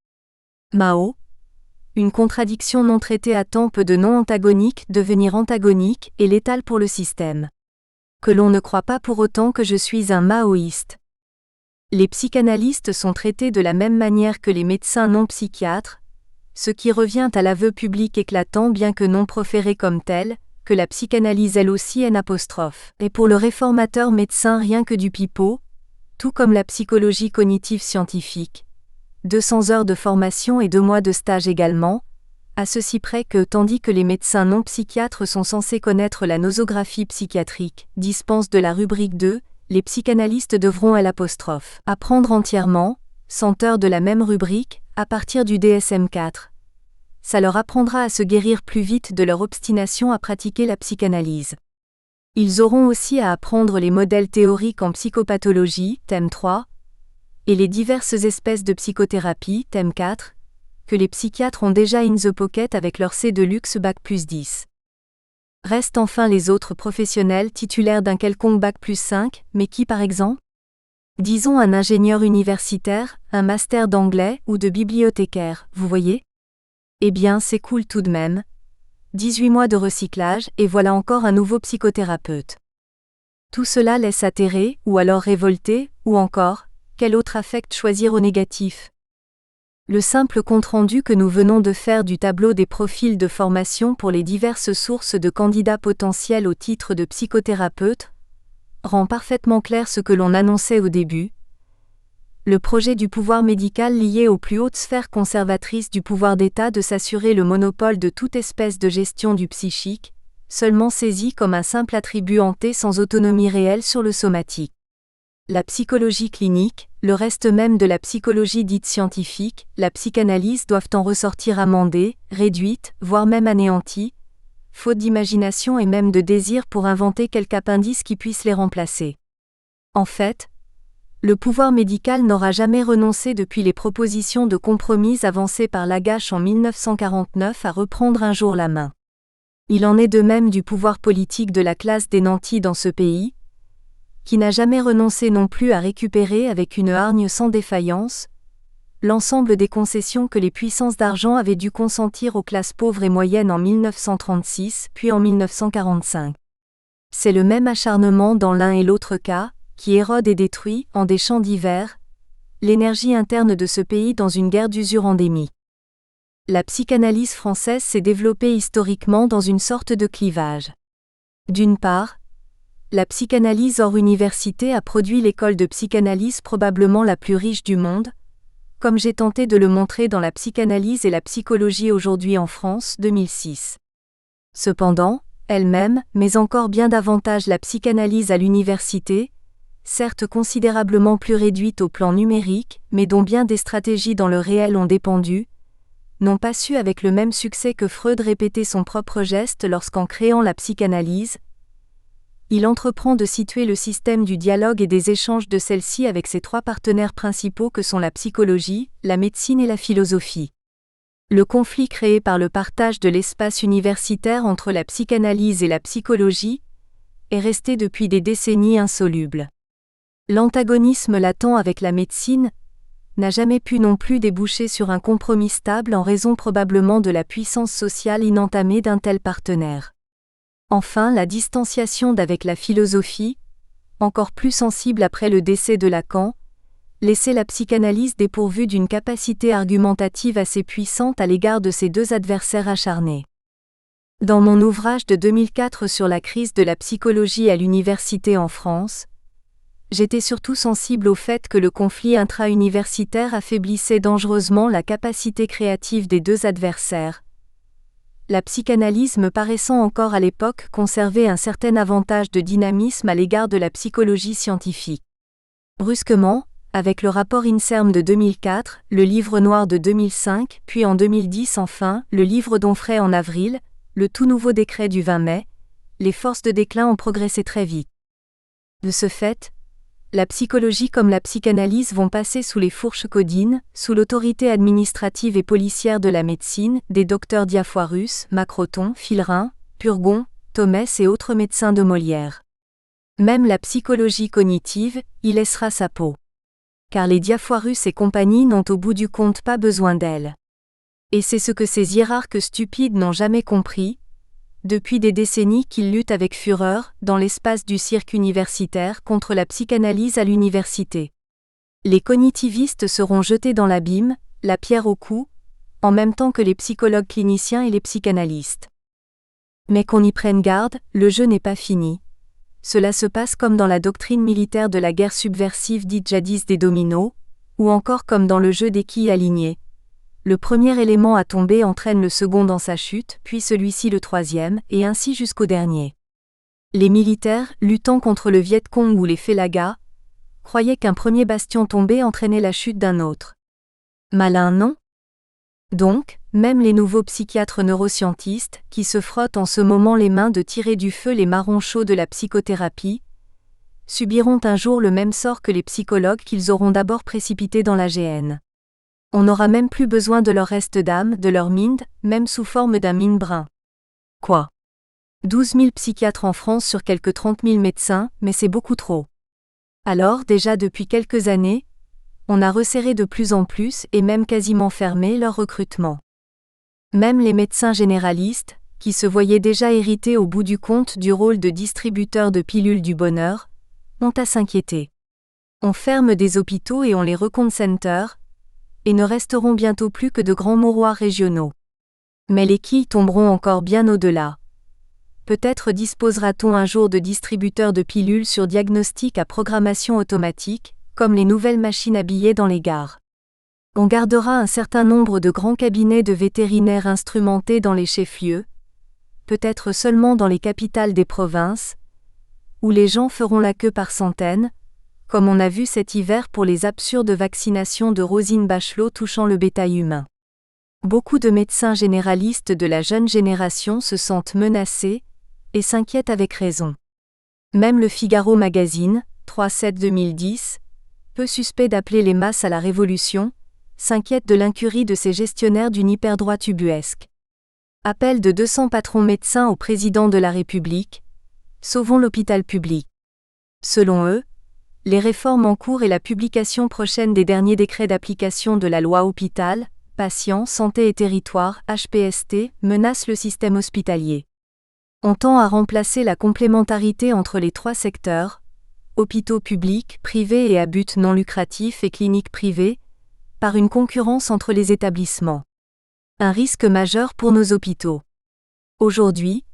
Mao. Une contradiction non traitée à temps peut de non antagonique devenir antagonique et létale pour le système. Que l'on ne croit pas pour autant que je suis un maoïste. Les psychanalystes sont traités de la même manière que les médecins non psychiatres, ce qui revient à l'aveu public éclatant bien que non proféré comme tel, que la psychanalyse elle aussi est et pour le réformateur médecin rien que du pipeau, tout comme la psychologie cognitive scientifique. 200 heures de formation et 2 mois de stage également, à ceci près que tandis que les médecins non psychiatres sont censés connaître la nosographie psychiatrique, dispense de la rubrique 2, les psychanalystes devront apprendre entièrement, 100 heures de la même rubrique, à partir du DSM-4. Ça leur apprendra à se guérir plus vite de leur obstination à pratiquer la psychanalyse. Ils auront aussi à apprendre les modèles théoriques en psychopathologie, thème 3, et les diverses espèces de psychothérapie, thème 4, que les psychiatres ont déjà in the pocket avec leur C de luxe Bac+10. Restent enfin les autres professionnels titulaires d'un quelconque Bac+5, mais qui par exemple ? Disons un ingénieur universitaire, un master d'anglais ou de bibliothécaire, vous voyez ? Eh bien c'est cool tout de même. 18 mois de recyclage et voilà encore un nouveau psychothérapeute. Tout cela laisse atterrer, ou alors révolter, ou encore, quel autre affect choisir au négatif ? Le simple compte-rendu que nous venons de faire du tableau des profils de formation pour les diverses sources de candidats potentiels au titre de psychothérapeute rend parfaitement clair ce que l'on annonçait au début. Le projet du pouvoir médical lié aux plus hautes sphères conservatrices du pouvoir d'État de s'assurer le monopole de toute espèce de gestion du psychique, seulement saisi comme un simple attribut hanté sans autonomie réelle sur le somatique. La psychologie clinique, le reste même de la psychologie dite scientifique, la psychanalyse doivent en ressortir amendées, réduites, voire même anéanties, faute d'imagination et même de désir pour inventer quelque appendice qui puisse les remplacer. En fait, le pouvoir médical n'aura jamais renoncé depuis les propositions de compromis avancées par Lagache en 1949 à reprendre un jour la main. Il en est de même du pouvoir politique de la classe des nantis dans ce pays, qui n'a jamais renoncé non plus à récupérer avec une hargne sans défaillance l'ensemble des concessions que les puissances d'argent avaient dû consentir aux classes pauvres et moyennes en 1936 puis en 1945. C'est le même acharnement dans l'un et l'autre cas, qui érode et détruit, en des champs divers, l'énergie interne de ce pays dans une guerre d'usure endémique. La psychanalyse française s'est développée historiquement dans une sorte de clivage. D'une part, la psychanalyse hors université a produit l'école de psychanalyse probablement la plus riche du monde, comme j'ai tenté de le montrer dans La psychanalyse et la psychologie aujourd'hui en France, 2006. Cependant, elle-même, mais encore bien davantage la psychanalyse à l'université, certes considérablement plus réduite au plan numérique, mais dont bien des stratégies dans le réel ont dépendu, n'ont pas su avec le même succès que Freud répéter son propre geste lorsqu'en créant la psychanalyse, il entreprend de situer le système du dialogue et des échanges de celle-ci avec ses trois partenaires principaux que sont la psychologie, la médecine et la philosophie. Le conflit créé par le partage de l'espace universitaire entre la psychanalyse et la psychologie est resté depuis des décennies insoluble. L'antagonisme latent avec la médecine n'a jamais pu non plus déboucher sur un compromis stable en raison probablement de la puissance sociale inentamée d'un tel partenaire. Enfin, la distanciation d'avec la philosophie, encore plus sensible après le décès de Lacan, laissait la psychanalyse dépourvue d'une capacité argumentative assez puissante à l'égard de ses deux adversaires acharnés. Dans mon ouvrage de 2004 sur la crise de la psychologie à l'université en France, j'étais surtout sensible au fait que le conflit intra-universitaire affaiblissait dangereusement la capacité créative des deux adversaires. La psychanalyse me paraissant encore à l'époque conserver un certain avantage de dynamisme à l'égard de la psychologie scientifique. Brusquement, avec le rapport INSERM de 2004, le livre noir de 2005, puis en 2010 enfin, le livre d'Onfray en avril, le tout nouveau décret du 20 mai, les forces de déclin ont progressé très vite. De ce fait, la psychologie comme la psychanalyse vont passer sous les fourches caudines, sous l'autorité administrative et policière de la médecine, des docteurs Diafoirus, Macroton, Filrin, Purgon, Thomès et autres médecins de Molière. Même la psychologie cognitive y laissera sa peau. Car les Diafoirus et compagnie n'ont au bout du compte pas besoin d'elle. Et c'est ce que ces hiérarques stupides n'ont jamais compris, depuis des décennies qu'ils luttent avec fureur, dans l'espace du cirque universitaire, contre la psychanalyse à l'université. Les cognitivistes seront jetés dans l'abîme, la pierre au cou, en même temps que les psychologues cliniciens et les psychanalystes. Mais qu'on y prenne garde, le jeu n'est pas fini. Cela se passe comme dans la doctrine militaire de la guerre subversive dite jadis des dominos, ou encore comme dans le jeu des quilles alignées. Le premier élément à tomber entraîne le second dans sa chute, puis celui-ci le troisième, et ainsi jusqu'au dernier. Les militaires, luttant contre le Viet Cong ou les Félagas, croyaient qu'un premier bastion tombé entraînait la chute d'un autre. Malin, non ? Donc, même les nouveaux psychiatres neuroscientistes, qui se frottent en ce moment les mains de tirer du feu les marrons chauds de la psychothérapie, subiront un jour le même sort que les psychologues qu'ils auront d'abord précipités dans la GN. On n'aura même plus besoin de leur reste d'âme, de leur mind, même sous forme d'un mine brun. Quoi ? 12 000 psychiatres en France sur quelques 30 000 médecins, mais c'est beaucoup trop. Alors, déjà depuis quelques années, on a resserré de plus en plus et même quasiment fermé leur recrutement. Même les médecins généralistes, qui se voyaient déjà hérités au bout du compte du rôle de distributeurs de pilules du bonheur, ont à s'inquiéter. On ferme des hôpitaux et on les reconcentre, et ne resteront bientôt plus que de grands mouroirs régionaux. Mais les quilles tomberont encore bien au-delà. Peut-être disposera-t-on un jour de distributeurs de pilules sur diagnostic à programmation automatique, comme les nouvelles machines à billets dans les gares. On gardera un certain nombre de grands cabinets de vétérinaires instrumentés dans les chefs-lieux, peut-être seulement dans les capitales des provinces, où les gens feront la queue par centaines, comme on a vu cet hiver pour les absurdes vaccinations de Roselyne Bachelot touchant le bétail humain. Beaucoup de médecins généralistes de la jeune génération se sentent menacés, et s'inquiètent avec raison. Même le Figaro Magazine, 3/7/2010, peu suspect d'appeler les masses à la révolution, s'inquiète de l'incurie de ces gestionnaires d'une hyperdroite ubuesque. Appel de 200 patrons médecins au président de la République, sauvons l'hôpital public. Selon eux, les réformes en cours et la publication prochaine des derniers décrets d'application de la loi Hôpital, Patients, Santé et Territoire, HPST, menacent le système hospitalier. On tend à remplacer la complémentarité entre les trois secteurs, hôpitaux publics, privés et à but non lucratif et cliniques privées, par une concurrence entre les établissements. Un risque majeur pour nos hôpitaux. Aujourd'hui,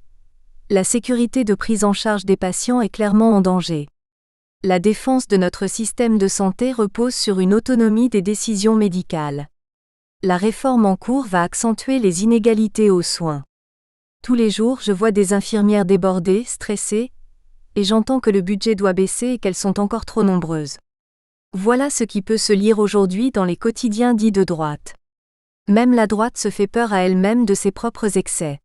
la sécurité de prise en charge des patients est clairement en danger. La défense de notre système de santé repose sur une autonomie des décisions médicales. La réforme en cours va accentuer les inégalités aux soins. Tous les jours, je vois des infirmières débordées, stressées, et j'entends que le budget doit baisser et qu'elles sont encore trop nombreuses. Voilà ce qui peut se lire aujourd'hui dans les quotidiens dits de droite. Même la droite se fait peur à elle-même de ses propres excès.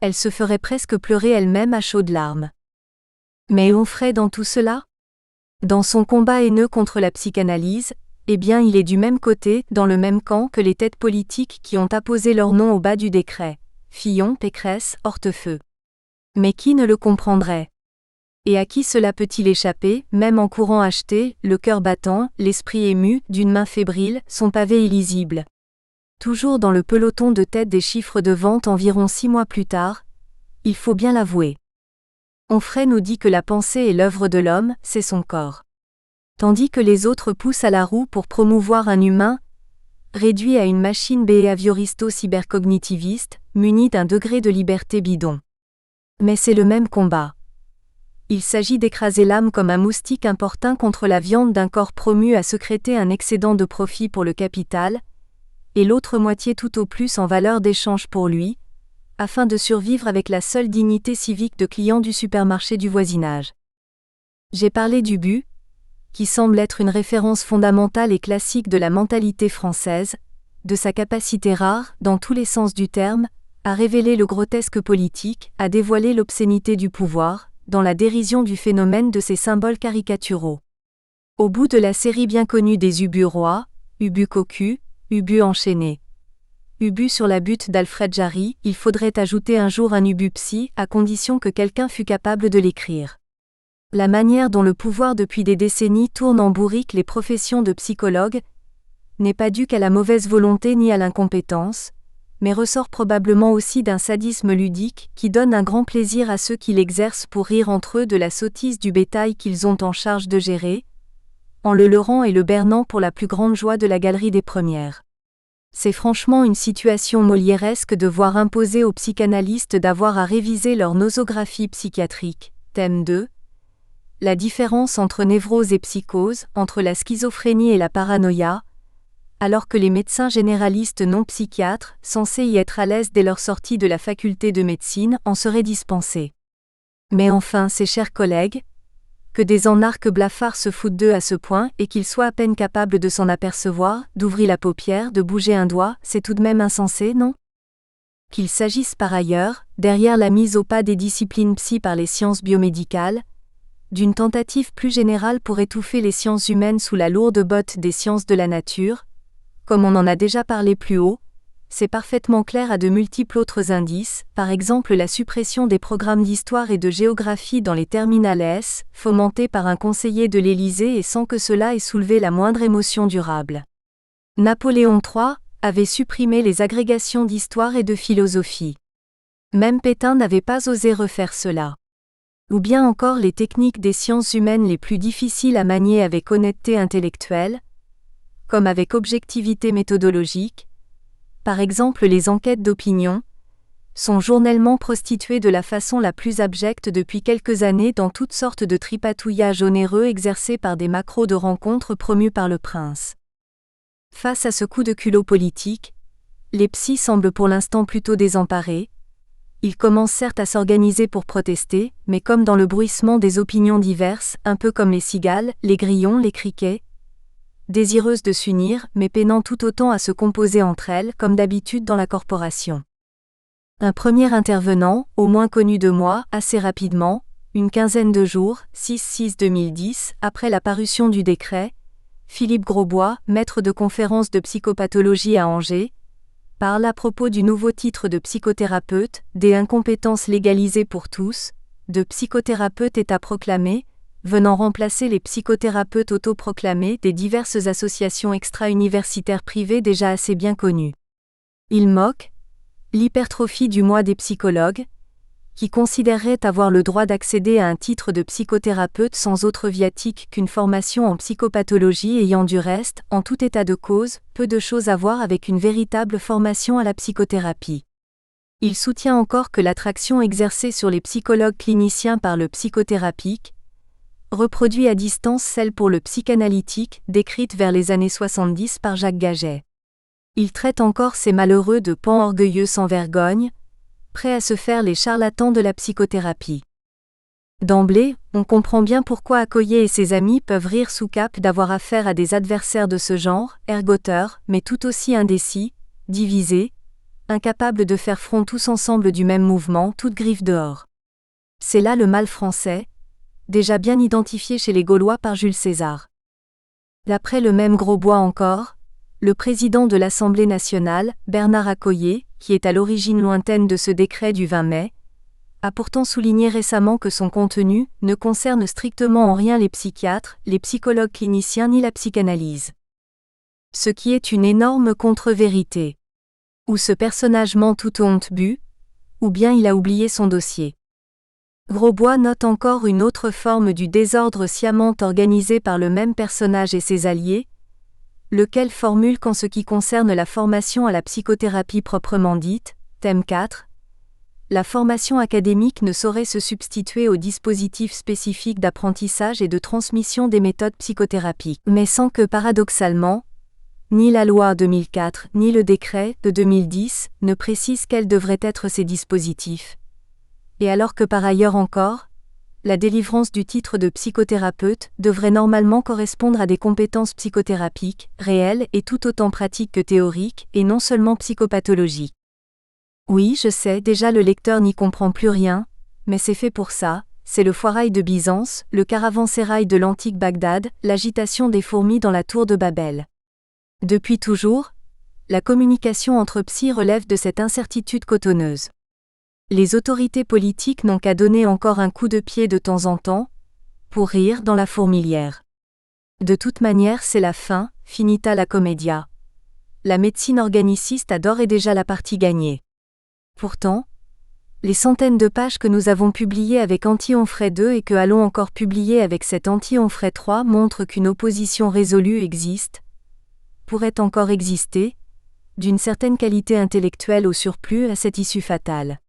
Elle se ferait presque pleurer elle-même à chaudes larmes. Mais Onfray dans tout cela ? Dans son combat haineux contre la psychanalyse, eh bien il est du même côté, dans le même camp que les têtes politiques qui ont apposé leur nom au bas du décret. Fillon, Pécresse, Hortefeux. Mais qui ne le comprendrait ? Et à qui cela peut-il échapper, même en courant acheter, le cœur battant, l'esprit ému, d'une main fébrile, son pavé illisible ? Toujours dans le peloton de tête des chiffres de vente environ 6 mois plus tard, il faut bien l'avouer. Onfray nous dit que la pensée est l'œuvre de l'homme, c'est son corps. Tandis que les autres poussent à la roue pour promouvoir un humain, réduit à une machine behavioristo-cybercognitiviste, munie d'un degré de liberté bidon. Mais c'est le même combat. Il s'agit d'écraser l'âme comme un moustique importun contre la viande d'un corps promu à sécréter un excédent de profit pour le capital, et l'autre moitié tout au plus en valeur d'échange pour lui, afin de survivre avec la seule dignité civique de client du supermarché du voisinage. J'ai parlé du but, qui semble être une référence fondamentale et classique de la mentalité française, de sa capacité rare, dans tous les sens du terme, à révéler le grotesque politique, à dévoiler l'obscénité du pouvoir, dans la dérision du phénomène de ses symboles caricaturaux. Au bout de la série bien connue des Ubu rois, Ubu cocu, Ubu enchaîné. Ubu sur la butte d'Alfred Jarry, il faudrait ajouter un jour un Ubu psy, à condition que quelqu'un fût capable de l'écrire. La manière dont le pouvoir depuis des décennies tourne en bourrique les professions de psychologues n'est pas due qu'à la mauvaise volonté ni à l'incompétence, mais ressort probablement aussi d'un sadisme ludique qui donne un grand plaisir à ceux qui l'exercent pour rire entre eux de la sottise du bétail qu'ils ont en charge de gérer, en le leurrant et le bernant pour la plus grande joie de la galerie des premières. C'est franchement une situation molièresque de voir imposer aux psychanalystes d'avoir à réviser leur nosographie psychiatrique. Thème 2. La différence entre névrose et psychose, entre la schizophrénie et la paranoïa, alors que les médecins généralistes non psychiatres, censés y être à l'aise dès leur sortie de la faculté de médecine, en seraient dispensés. Mais enfin, ces chers collègues, que des enarques blafards se foutent d'eux à ce point et qu'ils soient à peine capables de s'en apercevoir, d'ouvrir la paupière, de bouger un doigt, c'est tout de même insensé, non ? Qu'il s'agisse par ailleurs, derrière la mise au pas des disciplines psy par les sciences biomédicales, d'une tentative plus générale pour étouffer les sciences humaines sous la lourde botte des sciences de la nature, comme on en a déjà parlé plus haut, c'est parfaitement clair à de multiples autres indices, par exemple la suppression des programmes d'histoire et de géographie dans les terminales S, fomentés par un conseiller de l'Élysée et sans que cela ait soulevé la moindre émotion durable. Napoléon III avait supprimé les agrégations d'histoire et de philosophie. Même Pétain n'avait pas osé refaire cela. Ou bien encore les techniques des sciences humaines les plus difficiles à manier avec honnêteté intellectuelle, comme avec objectivité méthodologique, par exemple les enquêtes d'opinion, sont journellement prostituées de la façon la plus abjecte depuis quelques années dans toutes sortes de tripatouillages onéreux exercés par des macros de rencontres promus par le prince. Face à ce coup de culot politique, les psys semblent pour l'instant plutôt désemparés. Ils commencent certes à s'organiser pour protester, mais comme dans le bruissement des opinions diverses, un peu comme les cigales, les grillons, les criquets, désireuses de s'unir, mais peinant tout autant à se composer entre elles, comme d'habitude dans la corporation. Un premier intervenant, au moins connu de moi, assez rapidement, une quinzaine de jours, 6-6-2010, après la parution du décret, Philippe Grosbois, maître de conférence de psychopathologie à Angers, parle à propos du nouveau titre de psychothérapeute, des incompétences légalisées pour tous, de psychothérapeute est à proclamer, venant remplacer les psychothérapeutes autoproclamés des diverses associations extra-universitaires privées déjà assez bien connues. Il moque l'hypertrophie du mois des psychologues, qui considéreraient avoir le droit d'accéder à un titre de psychothérapeute sans autre viatique qu'une formation en psychopathologie ayant du reste, en tout état de cause, peu de choses à voir avec une véritable formation à la psychothérapie. Il soutient encore que l'attraction exercée sur les psychologues cliniciens par le psychothérapique reproduit à distance celle pour le psychanalytique, décrite vers les années 70 par Jacques Gaget. Il traite encore ces malheureux de pans orgueilleux sans vergogne, prêts à se faire les charlatans de la psychothérapie. D'emblée, on comprend bien pourquoi Accoyer et ses amis peuvent rire sous cape d'avoir affaire à des adversaires de ce genre, ergoteurs, mais tout aussi indécis, divisés, incapables de faire front tous ensemble du même mouvement, toutes griffes dehors. C'est là le mal français, déjà bien identifié chez les Gaulois par Jules César. D'après le même Grosbois encore, le président de l'Assemblée nationale, Bernard Accoyer, qui est à l'origine lointaine de ce décret du 20 mai, a pourtant souligné récemment que son contenu ne concerne strictement en rien les psychiatres, les psychologues cliniciens ni la psychanalyse. Ce qui est une énorme contre-vérité. Ou ce personnage ment toute honte bue, ou bien il a oublié son dossier. Grosbois note encore une autre forme du désordre sciemment organisé par le même personnage et ses alliés, lequel formule qu'en ce qui concerne la formation à la psychothérapie proprement dite, thème 4, la formation académique ne saurait se substituer au dispositif spécifique d'apprentissage et de transmission des méthodes psychothérapiques, mais sans que paradoxalement, ni la loi 2004 ni le décret de 2010 ne précisent quels devraient être ces dispositifs. Et alors que par ailleurs encore, la délivrance du titre de psychothérapeute devrait normalement correspondre à des compétences psychothérapiques, réelles et tout autant pratiques que théoriques, et non seulement psychopathologiques. Oui, je sais, déjà le lecteur n'y comprend plus rien, mais c'est fait pour ça, c'est le foirail de Byzance, le caravansérail de l'antique Bagdad, l'agitation des fourmis dans la tour de Babel. Depuis toujours, la communication entre psy relève de cette incertitude cotonneuse. Les autorités politiques n'ont qu'à donner encore un coup de pied de temps en temps, pour rire dans la fourmilière. De toute manière c'est la fin, finita la commedia. La médecine organiciste a d'ores et déjà la partie gagnée. Pourtant, les centaines de pages que nous avons publiées avec Anti-Onfray 2 et que allons encore publier avec cet Anti-Onfray 3 montrent qu'une opposition résolue existe, pourrait encore exister, d'une certaine qualité intellectuelle au surplus à cette issue fatale.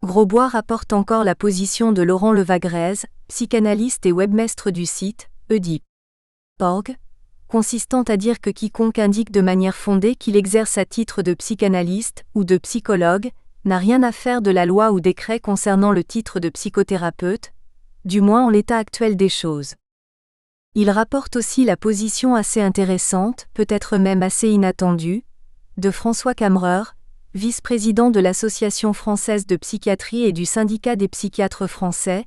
Grosbois rapporte encore la position de Laurent Levagrez, psychanalyste et webmestre du site Oedipe.org, consistant à dire que quiconque indique de manière fondée qu'il exerce à titre de psychanalyste ou de psychologue n'a rien à faire de la loi ou décret concernant le titre de psychothérapeute, du moins en l'état actuel des choses. Il rapporte aussi la position assez intéressante, peut-être même assez inattendue, de François Kammerer, vice-président de l'Association française de psychiatrie et du Syndicat des psychiatres français,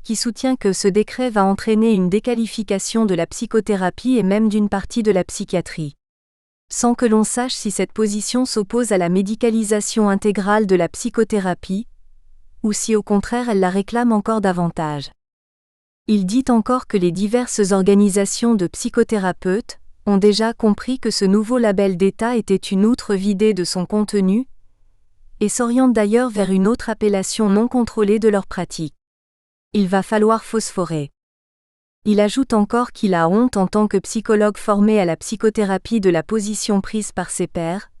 qui soutient que ce décret va entraîner une déqualification de la psychothérapie et même d'une partie de la psychiatrie. Sans que l'on sache si cette position s'oppose à la médicalisation intégrale de la psychothérapie, ou si au contraire elle la réclame encore davantage. Il dit encore que les diverses organisations de psychothérapeutes ont déjà compris que ce nouveau label d'État était une outre vidée de son contenu, et s'orientent d'ailleurs vers une autre appellation non contrôlée de leur pratique. Il va falloir phosphorer. Il ajoute encore qu'il a honte en tant que psychologue formé à la psychothérapie de la position prise par ses pairs,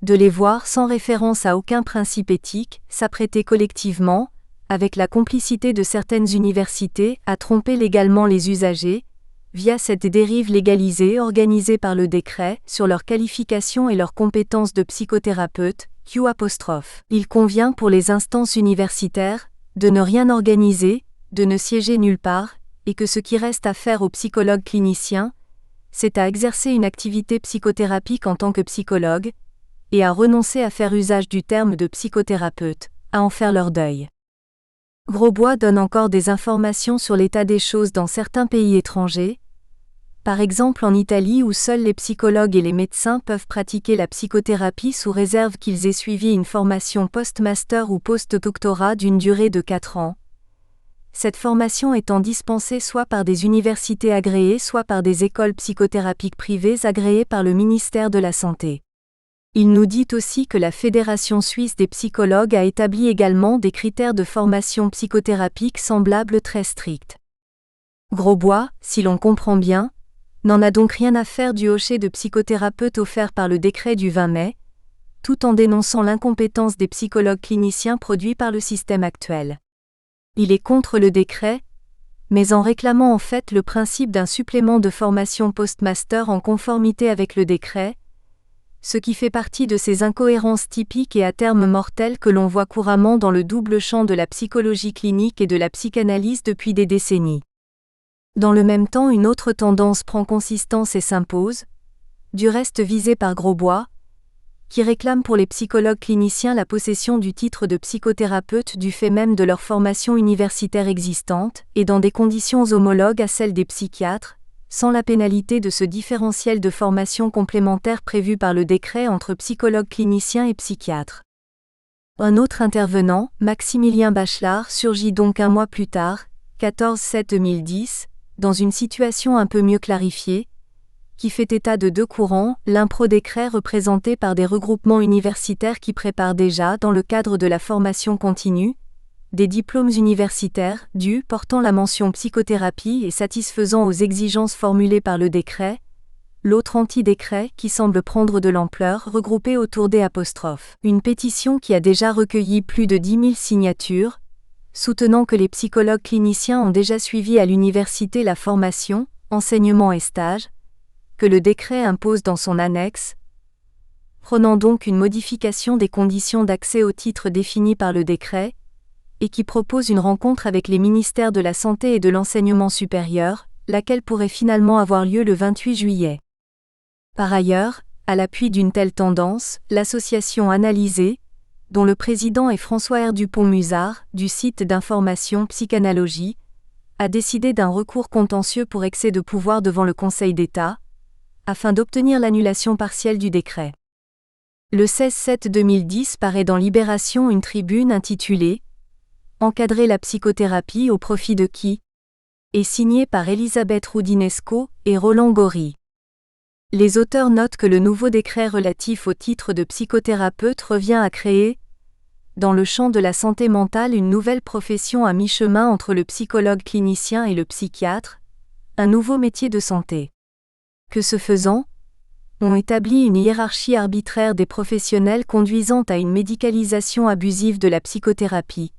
de les voir sans référence à aucun principe éthique, s'apprêter collectivement, avec la complicité de certaines universités, à tromper légalement les usagers, via cette dérive légalisée organisée par le décret sur leur qualification et leurs compétences de psychothérapeute, Q'. Il convient pour les instances universitaires de ne rien organiser, de ne siéger nulle part, et que ce qui reste à faire aux psychologues cliniciens, c'est à exercer une activité psychothérapique en tant que psychologue, et à renoncer à faire usage du terme de psychothérapeute, à en faire leur deuil. Grosbois donne encore des informations sur l'état des choses dans certains pays étrangers, par exemple en Italie où seuls les psychologues et les médecins peuvent pratiquer la psychothérapie sous réserve qu'ils aient suivi une formation post-master ou post-doctorat d'une durée de 4 ans. Cette formation étant dispensée soit par des universités agréées soit par des écoles psychothérapiques privées agréées par le ministère de la Santé. Il nous dit aussi que la Fédération suisse des psychologues a établi également des critères de formation psychothérapique semblables très stricts. Grosbois, si l'on comprend bien, n'en a donc rien à faire du hocher de psychothérapeute offert par le décret du 20 mai, tout en dénonçant l'incompétence des psychologues cliniciens produits par le système actuel. Il est contre le décret, mais en réclamant en fait le principe d'un supplément de formation post-master en conformité avec le décret, ce qui fait partie de ces incohérences typiques et à terme mortelles que l'on voit couramment dans le double champ de la psychologie clinique et de la psychanalyse depuis des décennies. Dans le même temps, une autre tendance prend consistance et s'impose, du reste visée par Grosbois, qui réclament pour les psychologues cliniciens la possession du titre de psychothérapeute du fait même de leur formation universitaire existante, et dans des conditions homologues à celles des psychiatres, sans la pénalité de ce différentiel de formation complémentaire prévu par le décret entre psychologues cliniciens et psychiatres. Un autre intervenant, Maximilien Bachelard, surgit donc un mois plus tard, 14/7/2010, dans une situation un peu mieux clarifiée, qui fait état de deux courants, l'un pro-décret représenté par des regroupements universitaires qui préparent déjà, dans le cadre de la formation continue, des diplômes universitaires, portant la mention psychothérapie et satisfaisant aux exigences formulées par le décret, l'autre anti-décret qui semble prendre de l'ampleur, regroupé autour des apostrophes. Une pétition qui a déjà recueilli plus de 10 000 signatures, soutenant que les psychologues cliniciens ont déjà suivi à l'université la formation, enseignement et stage, que le décret impose dans son annexe, prenant donc une modification des conditions d'accès au titre définies par le décret, et qui propose une rencontre avec les ministères de la Santé et de l'Enseignement supérieur, laquelle pourrait finalement avoir lieu le 28 juillet. Par ailleurs, à l'appui d'une telle tendance, l'association Analysée, dont le président est François R. Dupont-Musard, du site d'information Psychanalogie, a décidé d'un recours contentieux pour excès de pouvoir devant le Conseil d'État, afin d'obtenir l'annulation partielle du décret. Le 16/7/2010 paraît dans Libération une tribune intitulée « Encadrer la psychothérapie au profit de qui ?» et signée par Elisabeth Roudinesco et Roland Gori. Les auteurs notent que le nouveau décret relatif au titre de psychothérapeute revient à créer, dans le champ de la santé mentale, une nouvelle profession à mi-chemin entre le psychologue clinicien et le psychiatre, un nouveau métier de santé. Que ce faisant, on établit une hiérarchie arbitraire des professionnels conduisant à une médicalisation abusive de la psychothérapie.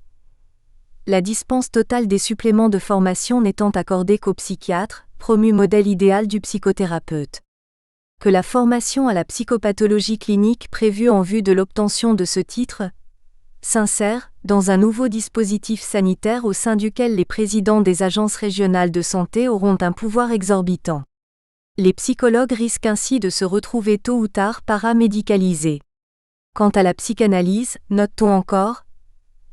La dispense totale des suppléments de formation n'étant accordée qu'aux psychiatres, promu modèle idéal du psychothérapeute. Que la formation à la psychopathologie clinique prévue en vue de l'obtention de ce titre s'insère dans un nouveau dispositif sanitaire au sein duquel les présidents des agences régionales de santé auront un pouvoir exorbitant. Les psychologues risquent ainsi de se retrouver tôt ou tard paramédicalisés. Quant à la psychanalyse, note-t-on encore,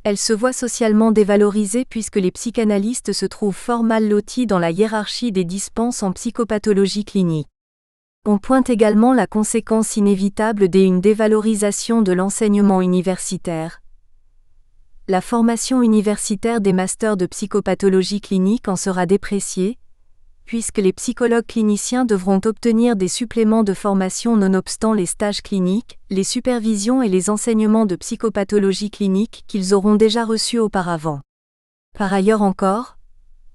elle se voit socialement dévalorisée puisque les psychanalystes se trouvent fort mal lotis dans la hiérarchie des dispenses en psychopathologie clinique. On pointe également la conséquence inévitable d'une dévalorisation de l'enseignement universitaire. La formation universitaire des masters de psychopathologie clinique en sera dépréciée, puisque les psychologues cliniciens devront obtenir des suppléments de formation nonobstant les stages cliniques, les supervisions et les enseignements de psychopathologie clinique qu'ils auront déjà reçus auparavant. Par ailleurs encore,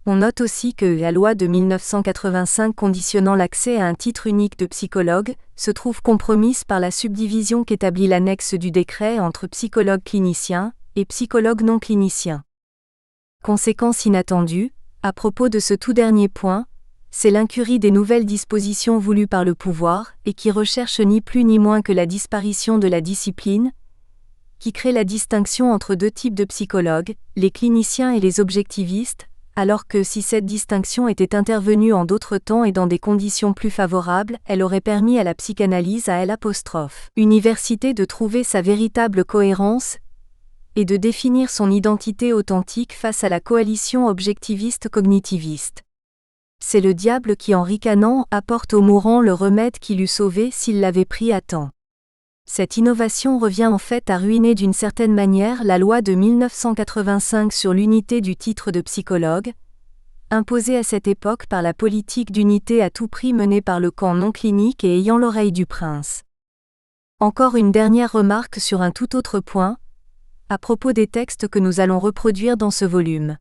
on note aussi que la loi de 1985 conditionnant l'accès à un titre unique de psychologue se trouve compromise par la subdivision qu'établit l'annexe du décret entre psychologues cliniciens et psychologues non cliniciens. Conséquence inattendue, à propos de ce tout dernier point, c'est l'incurie des nouvelles dispositions voulues par le pouvoir, et qui recherchent ni plus ni moins que la disparition de la discipline, qui crée la distinction entre deux types de psychologues, les cliniciens et les objectivistes, alors que si cette distinction était intervenue en d'autres temps et dans des conditions plus favorables, elle aurait permis à la psychanalyse à l'université de trouver sa véritable cohérence et de définir son identité authentique face à la coalition objectiviste-cognitiviste. C'est le diable qui, en ricanant, apporte au mourant le remède qui l'eût sauvé s'il l'avait pris à temps. Cette innovation revient en fait à ruiner d'une certaine manière la loi de 1985 sur l'unité du titre de psychologue, imposée à cette époque par la politique d'unité à tout prix menée par le camp non clinique et ayant l'oreille du prince. Encore une dernière remarque sur un tout autre point, à propos des textes que nous allons reproduire dans ce volume.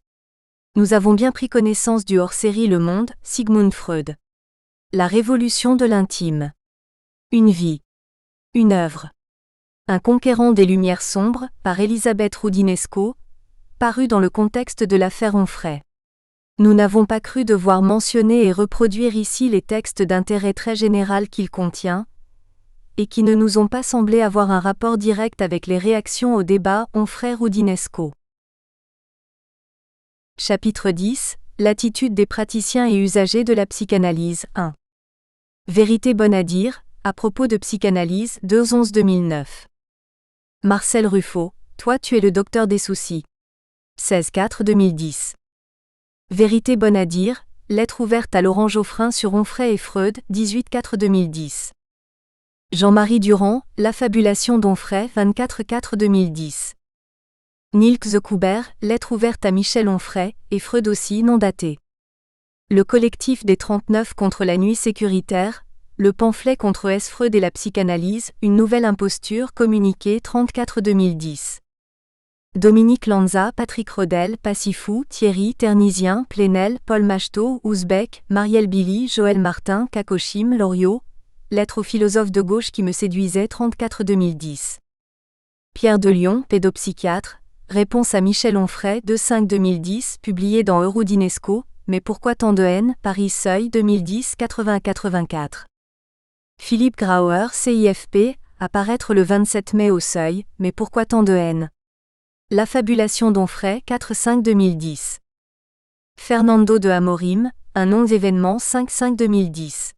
Nous avons bien pris connaissance du hors-série Le Monde, Sigmund Freud. La révolution de l'intime. Une vie. Une œuvre. Un conquérant des Lumières sombres, par Elisabeth Roudinesco, paru dans le contexte de l'affaire Onfray. Nous n'avons pas cru devoir mentionner et reproduire ici les textes d'intérêt très général qu'il contient, et qui ne nous ont pas semblé avoir un rapport direct avec les réactions au débat Onfray-Roudinesco. Chapitre 10 – L'attitude des praticiens et usagers de la psychanalyse 1. Vérité bonne à dire, à propos de psychanalyse, 2/11/2009. Marcel Ruffo, toi tu es le docteur des soucis. 16/4/2010. Vérité bonne à dire, lettre ouverte à Laurent Geoffrin sur Onfray et Freud, 18/4/2010. Jean-Marie Durand, l'affabulation d'Onfray, 24/4/2010. Nilk Zuckerberg, lettre ouverte à Michel Onfray, et Freud aussi non daté. Le collectif des 39 contre la nuit sécuritaire, le pamphlet contre S. Freud et la psychanalyse, une nouvelle imposture, communiqué 34/2010. Dominique Lanza, Patrick Rodel, Passifou, Thierry, Ternisien, Plenel, Paul Machto, Ouzbek, Marielle Billy, Joël Martin, Kakoshim, Loriot, lettre au philosophe de gauche qui me séduisait 34/2010. Pierre de Lyon, pédopsychiatre, réponse à Michel Onfray 2/5/2010, publié dans Eurodinesco, mais pourquoi tant de haine, Paris Seuil 2010 80/84. Philippe Grauer, CIFP, apparaître le 27 mai au Seuil, mais pourquoi tant de haine? L'affabulation d'Onfray 4/5/2010. Fernando de Amorim, un non-événement 5/5/2010.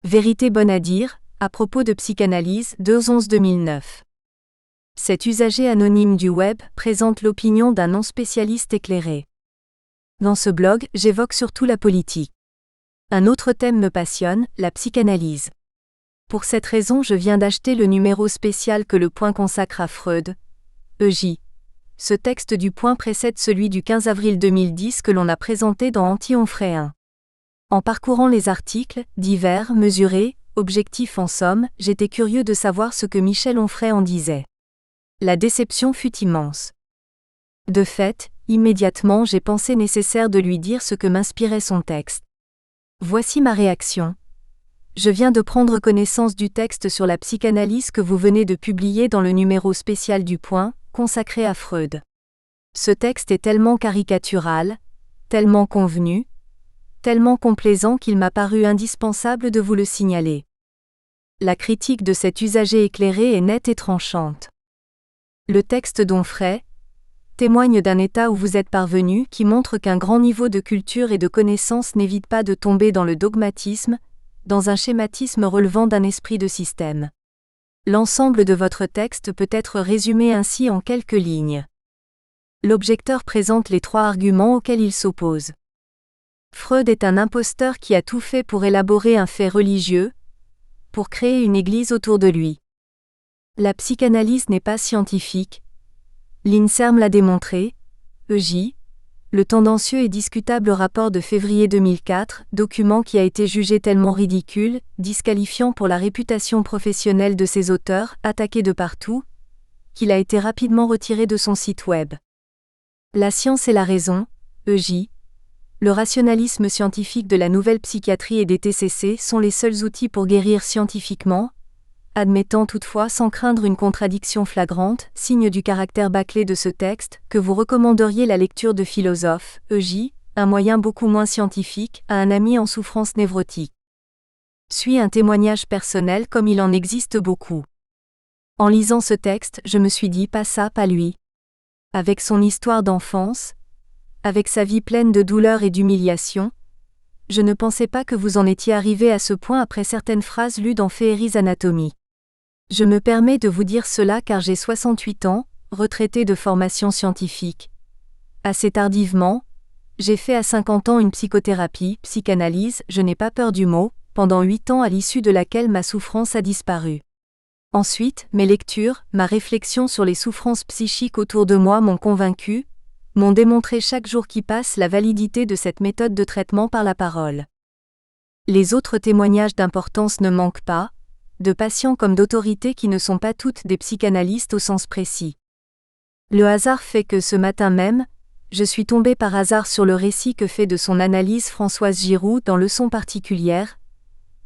Vérité bonne à dire, à propos de psychanalyse 2/11/2009. Cet usager anonyme du web présente l'opinion d'un non-spécialiste éclairé. Dans ce blog, j'évoque surtout la politique. Un autre thème me passionne, la psychanalyse. Pour cette raison, je viens d'acheter le numéro spécial que Le Point consacre à Freud. EJ. Ce texte du Point précède celui du 15 avril 2010 que l'on a présenté dans Anti-Onfray 1. En parcourant les articles, divers, mesurés, objectifs en somme, j'étais curieux de savoir ce que Michel Onfray en disait. La déception fut immense. De fait, immédiatement j'ai pensé nécessaire de lui dire ce que m'inspirait son texte. Voici ma réaction. Je viens de prendre connaissance du texte sur la psychanalyse que vous venez de publier dans le numéro spécial du Point, consacré à Freud. Ce texte est tellement caricatural, tellement convenu, tellement complaisant qu'il m'a paru indispensable de vous le signaler. La critique de cet usager éclairé est nette et tranchante. Le texte d'Onfray témoigne d'un état où vous êtes parvenu qui montre qu'un grand niveau de culture et de connaissance n'évite pas de tomber dans le dogmatisme, dans un schématisme relevant d'un esprit de système. L'ensemble de votre texte peut être résumé ainsi en quelques lignes. L'objecteur présente les 3 arguments auxquels il s'oppose. Freud est un imposteur qui a tout fait pour élaborer un fait religieux, pour créer une église autour de lui. La psychanalyse n'est pas scientifique. L'INSERM l'a démontré. EJ. Le tendancieux et discutable rapport de février 2004, document qui a été jugé tellement ridicule, disqualifiant pour la réputation professionnelle de ses auteurs, attaqués de partout, qu'il a été rapidement retiré de son site web. La science et la raison, EJ. Le rationalisme scientifique de la nouvelle psychiatrie et des TCC sont les seuls outils pour guérir scientifiquement, admettant toutefois sans craindre une contradiction flagrante, signe du caractère bâclé de ce texte, que vous recommanderiez la lecture de Philosophe, EJ, un moyen beaucoup moins scientifique, à un ami en souffrance névrotique. Suit un témoignage personnel comme il en existe beaucoup. En lisant ce texte, je me suis dit pas ça, pas lui. Avec son histoire d'enfance, avec sa vie pleine de douleur et d'humiliation, je ne pensais pas que vous en étiez arrivé à ce point après certaines phrases lues dans Féeries Anatomie. Je me permets de vous dire cela car j'ai 68 ans, retraité de formation scientifique. Assez tardivement, j'ai fait à 50 ans une psychothérapie, psychanalyse, je n'ai pas peur du mot, pendant 8 ans à l'issue de laquelle ma souffrance a disparu. Ensuite, mes lectures, ma réflexion sur les souffrances psychiques autour de moi m'ont convaincu, m'ont démontré chaque jour qui passe la validité de cette méthode de traitement par la parole. Les autres témoignages d'importance ne manquent pas, de patients comme d'autorités qui ne sont pas toutes des psychanalystes au sens précis. Le hasard fait que ce matin même, je suis tombée par hasard sur le récit que fait de son analyse Françoise Giroud dans Leçons particulières,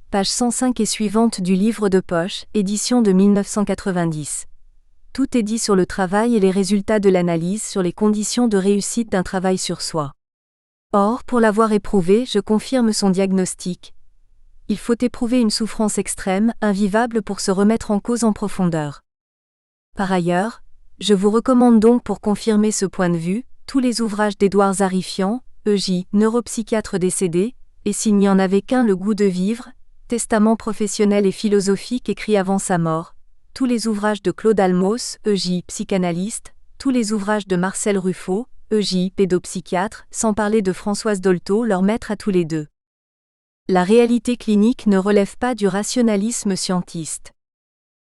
page 105 et suivante du livre de poche, édition de 1990. Tout est dit sur le travail et les résultats de l'analyse sur les conditions de réussite d'un travail sur soi. Or, pour l'avoir éprouvé, je confirme son diagnostic. Il faut éprouver une souffrance extrême, invivable pour se remettre en cause en profondeur. Par ailleurs, je vous recommande donc pour confirmer ce point de vue, tous les ouvrages d'Édouard Zarifian, EJ, neuropsychiatre décédé, et s'il n'y en avait qu'un Le goût de vivre, testament professionnel et philosophique écrit avant sa mort, tous les ouvrages de Claude Almos, EJ, psychanalyste, tous les ouvrages de Marcel Ruffo, EJ, pédopsychiatre, sans parler de Françoise Dolto, leur maître à tous les deux. La réalité clinique ne relève pas du rationalisme scientiste.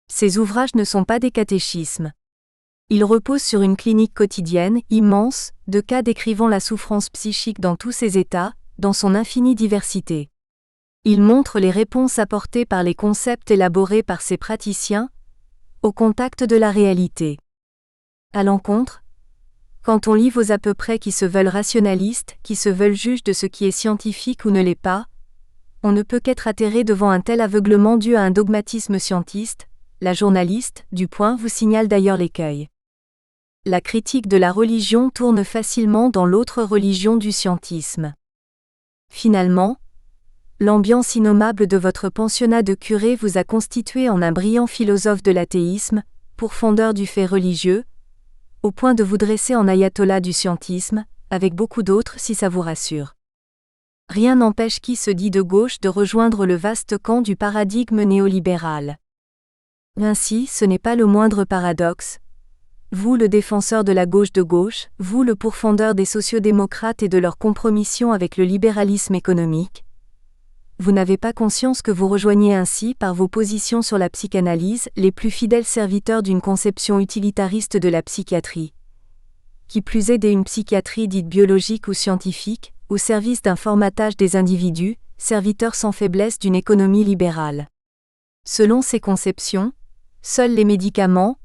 Ces ouvrages ne sont pas des catéchismes. Ils reposent sur une clinique quotidienne, immense, de cas décrivant la souffrance psychique dans tous ses états, dans son infinie diversité. Ils montrent les réponses apportées par les concepts élaborés par ces praticiens, au contact de la réalité. À l'encontre, quand on lit vos à peu près qui se veulent rationalistes, qui se veulent juges de ce qui est scientifique ou ne l'est pas, on ne peut qu'être atterré devant un tel aveuglement dû à un dogmatisme scientiste. La journaliste, du Point, vous signale d'ailleurs l'écueil. La critique de la religion tourne facilement dans l'autre religion du scientisme. Finalement, l'ambiance innommable de votre pensionnat de curé vous a constitué en un brillant philosophe de l'athéisme, pourfendeur du fait religieux, au point de vous dresser en ayatollah du scientisme, avec beaucoup d'autres si ça vous rassure. Rien n'empêche qui se dit de gauche de rejoindre le vaste camp du paradigme néolibéral. Ainsi, ce n'est pas le moindre paradoxe. Vous le défenseur de gauche, vous le pourfendeur des sociodémocrates et de leur compromission avec le libéralisme économique, vous n'avez pas conscience que vous rejoignez ainsi par vos positions sur la psychanalyse les plus fidèles serviteurs d'une conception utilitariste de la psychiatrie. Qui plus est d'une psychiatrie dite biologique ou scientifique, au service d'un formatage des individus, serviteurs sans faiblesse d'une économie libérale. Selon ces conceptions, seuls les médicaments,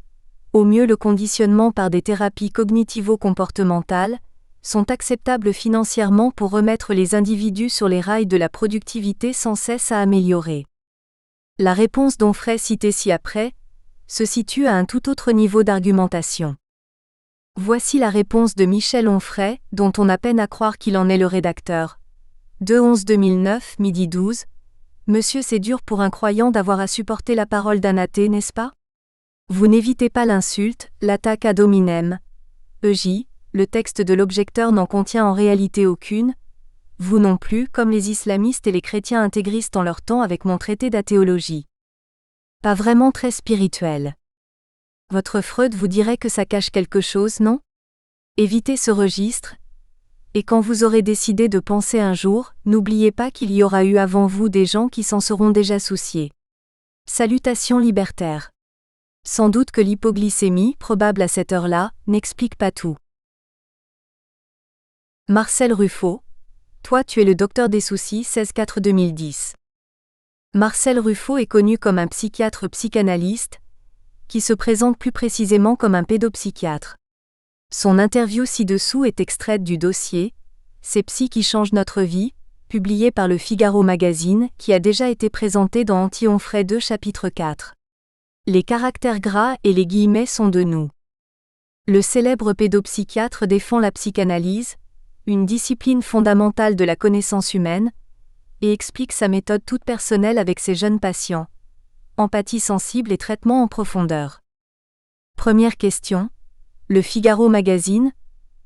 au mieux le conditionnement par des thérapies cognitivo-comportementales, sont acceptables financièrement pour remettre les individus sur les rails de la productivité sans cesse à améliorer. La réponse d'Onfray citée ci-après se situe à un tout autre niveau d'argumentation. Voici la réponse de Michel Onfray, dont on a peine à croire qu'il en est le rédacteur. 2/11/2009, midi 12. Monsieur, c'est dur pour un croyant d'avoir à supporter la parole d'un athée, n'est-ce pas? Vous n'évitez pas l'insulte, l'attaque ad hominem. EJ, le texte de l'objecteur n'en contient en réalité aucune. Vous non plus, comme les islamistes et les chrétiens intégristes en leur temps avec mon traité d'athéologie. Pas vraiment très spirituel. Votre Freud vous dirait que ça cache quelque chose, non? Évitez ce registre. Et quand vous aurez décidé de penser un jour, n'oubliez pas qu'il y aura eu avant vous des gens qui s'en seront déjà souciés. Salutations libertaires. Sans doute que l'hypoglycémie, probable à cette heure-là, n'explique pas tout. Marcel Ruffo. Toi tu es le docteur des soucis 16/4/2010. Marcel Ruffo est connu comme un psychiatre psychanalyste, qui se présente plus précisément comme un pédopsychiatre. Son interview ci-dessous est extraite du dossier « Ces psys qui changent notre vie », publié par le Figaro Magazine, qui a déjà été présenté dans Anti-Onfray 2 chapitre 4. Les caractères gras et les guillemets sont de nous. Le célèbre pédopsychiatre défend la psychanalyse, une discipline fondamentale de la connaissance humaine, et explique sa méthode toute personnelle avec ses jeunes patients. Empathie sensible et traitement en profondeur. Première question. Le Figaro Magazine.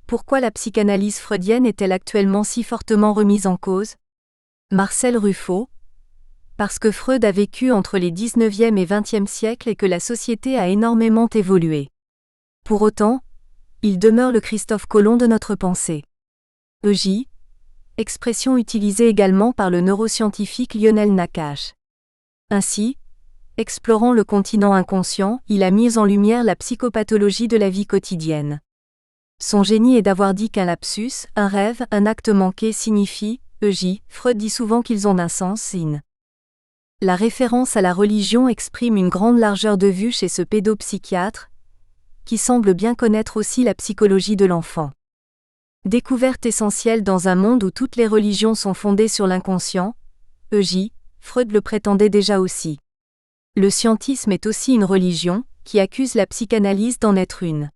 Pourquoi la psychanalyse freudienne est-elle actuellement si fortement remise en cause? Marcel Ruffo. Parce que Freud a vécu entre les 19e et 20e siècles et que la société a énormément évolué. Pour autant, il demeure le Christophe Colomb de notre pensée. EJ. Expression utilisée également par le neuroscientifique Lionel Nakache. Ainsi, explorant le continent inconscient, il a mis en lumière la psychopathologie de la vie quotidienne. Son génie est d'avoir dit qu'un lapsus, un rêve, un acte manqué signifie, EJ, Freud dit souvent qu'ils ont un sens in. La référence à la religion exprime une grande largeur de vue chez ce pédopsychiatre, qui semble bien connaître aussi la psychologie de l'enfant. Découverte essentielle dans un monde où toutes les religions sont fondées sur l'inconscient, EJ, Freud le prétendait déjà aussi. Le scientisme est aussi une religion, qui accuse la psychanalyse d'en être une.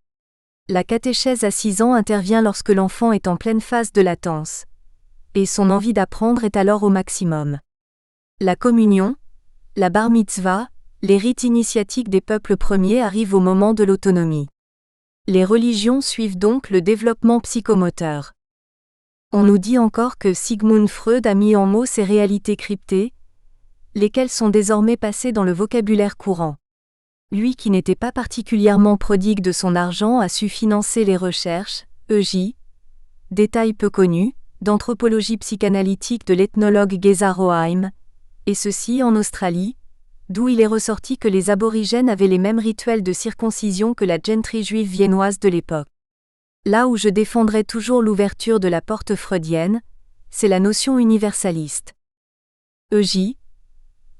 La catéchèse à 6 ans intervient lorsque l'enfant est en pleine phase de latence. Et son envie d'apprendre est alors au maximum. La communion, la bar mitzvah, les rites initiatiques des peuples premiers arrivent au moment de l'autonomie. Les religions suivent donc le développement psychomoteur. On nous dit encore que Sigmund Freud a mis en mots ces réalités cryptées, lesquels sont désormais passés dans le vocabulaire courant. Lui qui n'était pas particulièrement prodigue de son argent a su financer les recherches, e.j. détails peu connus, d'anthropologie psychanalytique de l'ethnologue Geza Roheim, et ceci en Australie, d'où il est ressorti que les aborigènes avaient les mêmes rituels de circoncision que la gentry juive viennoise de l'époque. Là où je défendrai toujours l'ouverture de la porte freudienne, c'est la notion universaliste. E.j.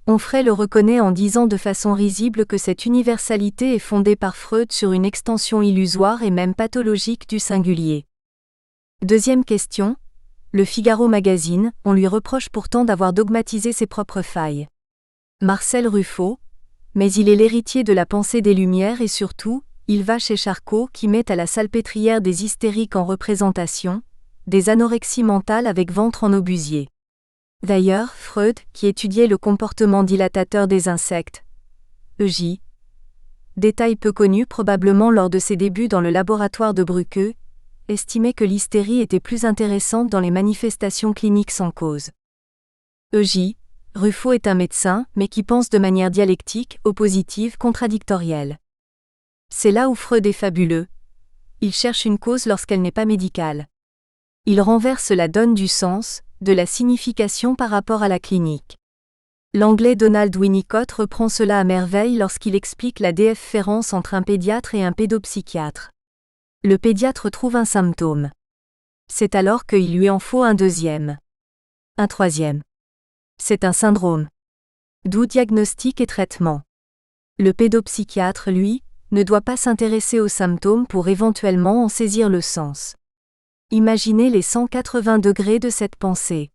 Onfray le reconnaît en disant de façon risible que cette universalité est fondée par Freud sur une extension illusoire et même pathologique du singulier. Deuxième question. Le Figaro Magazine, on lui reproche pourtant d'avoir dogmatisé ses propres failles. Marcel Ruffo, mais il est l'héritier de la pensée des Lumières et surtout, il va chez Charcot qui met à la salpêtrière des hystériques en représentation, des anorexies mentales avec ventre en obusier. D'ailleurs, Freud, qui étudiait le comportement dilatateur des insectes, e.j. détail peu connu probablement lors de ses débuts dans le laboratoire de Bruckeux, estimait que l'hystérie était plus intéressante dans les manifestations cliniques sans cause. E.j. Ruffo est un médecin, mais qui pense de manière dialectique, oppositive, contradictorielle. C'est là où Freud est fabuleux. Il cherche une cause lorsqu'elle n'est pas médicale. Il renverse la donne du sens, de la signification par rapport à la clinique. L'anglais Donald Winnicott reprend cela à merveille lorsqu'il explique la déférence entre un pédiatre et un pédopsychiatre. Le pédiatre trouve un symptôme. C'est alors qu'il lui en faut un deuxième. Un troisième. C'est un syndrome. D'où diagnostic et traitement. Le pédopsychiatre, lui, ne doit pas s'intéresser aux symptômes pour éventuellement en saisir le sens. Imaginez les 180 degrés de cette pensée.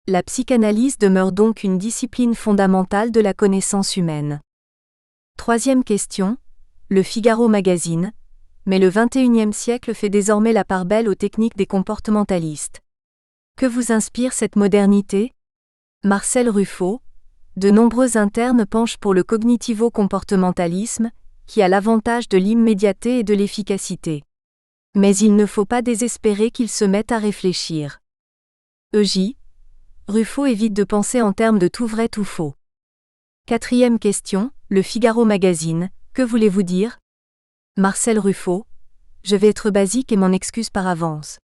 La psychanalyse demeure donc une discipline fondamentale de la connaissance humaine. Troisième question. Le Figaro Magazine. Mais le XXIe siècle fait désormais la part belle aux techniques des comportementalistes. Que vous inspire cette modernité ? Marcel Ruffo. De nombreux internes penchent pour le cognitivo-comportementalisme, qui a l'avantage de l'immédiateté et de l'efficacité. Mais il ne faut pas désespérer qu'ils se mettent à réfléchir. E.j. Ruffo évite de penser en termes de tout vrai tout faux. Quatrième question, le Figaro Magazine, que voulez-vous dire ? Marcel Ruffo. Je vais être basique et m'en excuse par avance.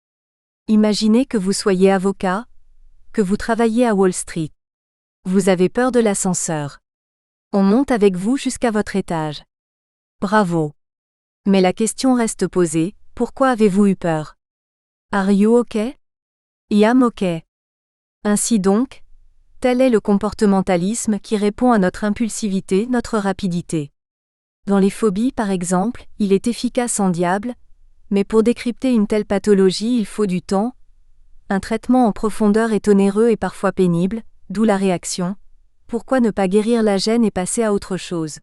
Imaginez que vous soyez avocat, que vous travaillez à Wall Street. Vous avez peur de l'ascenseur. On monte avec vous jusqu'à votre étage. Bravo. Mais la question reste posée, pourquoi avez-vous eu peur ? Are you okay? I am okay. Ainsi donc, tel est le comportementalisme qui répond à notre impulsivité, notre rapidité. Dans les phobies par exemple, il est efficace en diable, mais pour décrypter une telle pathologie il faut du temps. Un traitement en profondeur est onéreux et parfois pénible, d'où la réaction. Pourquoi ne pas guérir la gêne et passer à autre chose ?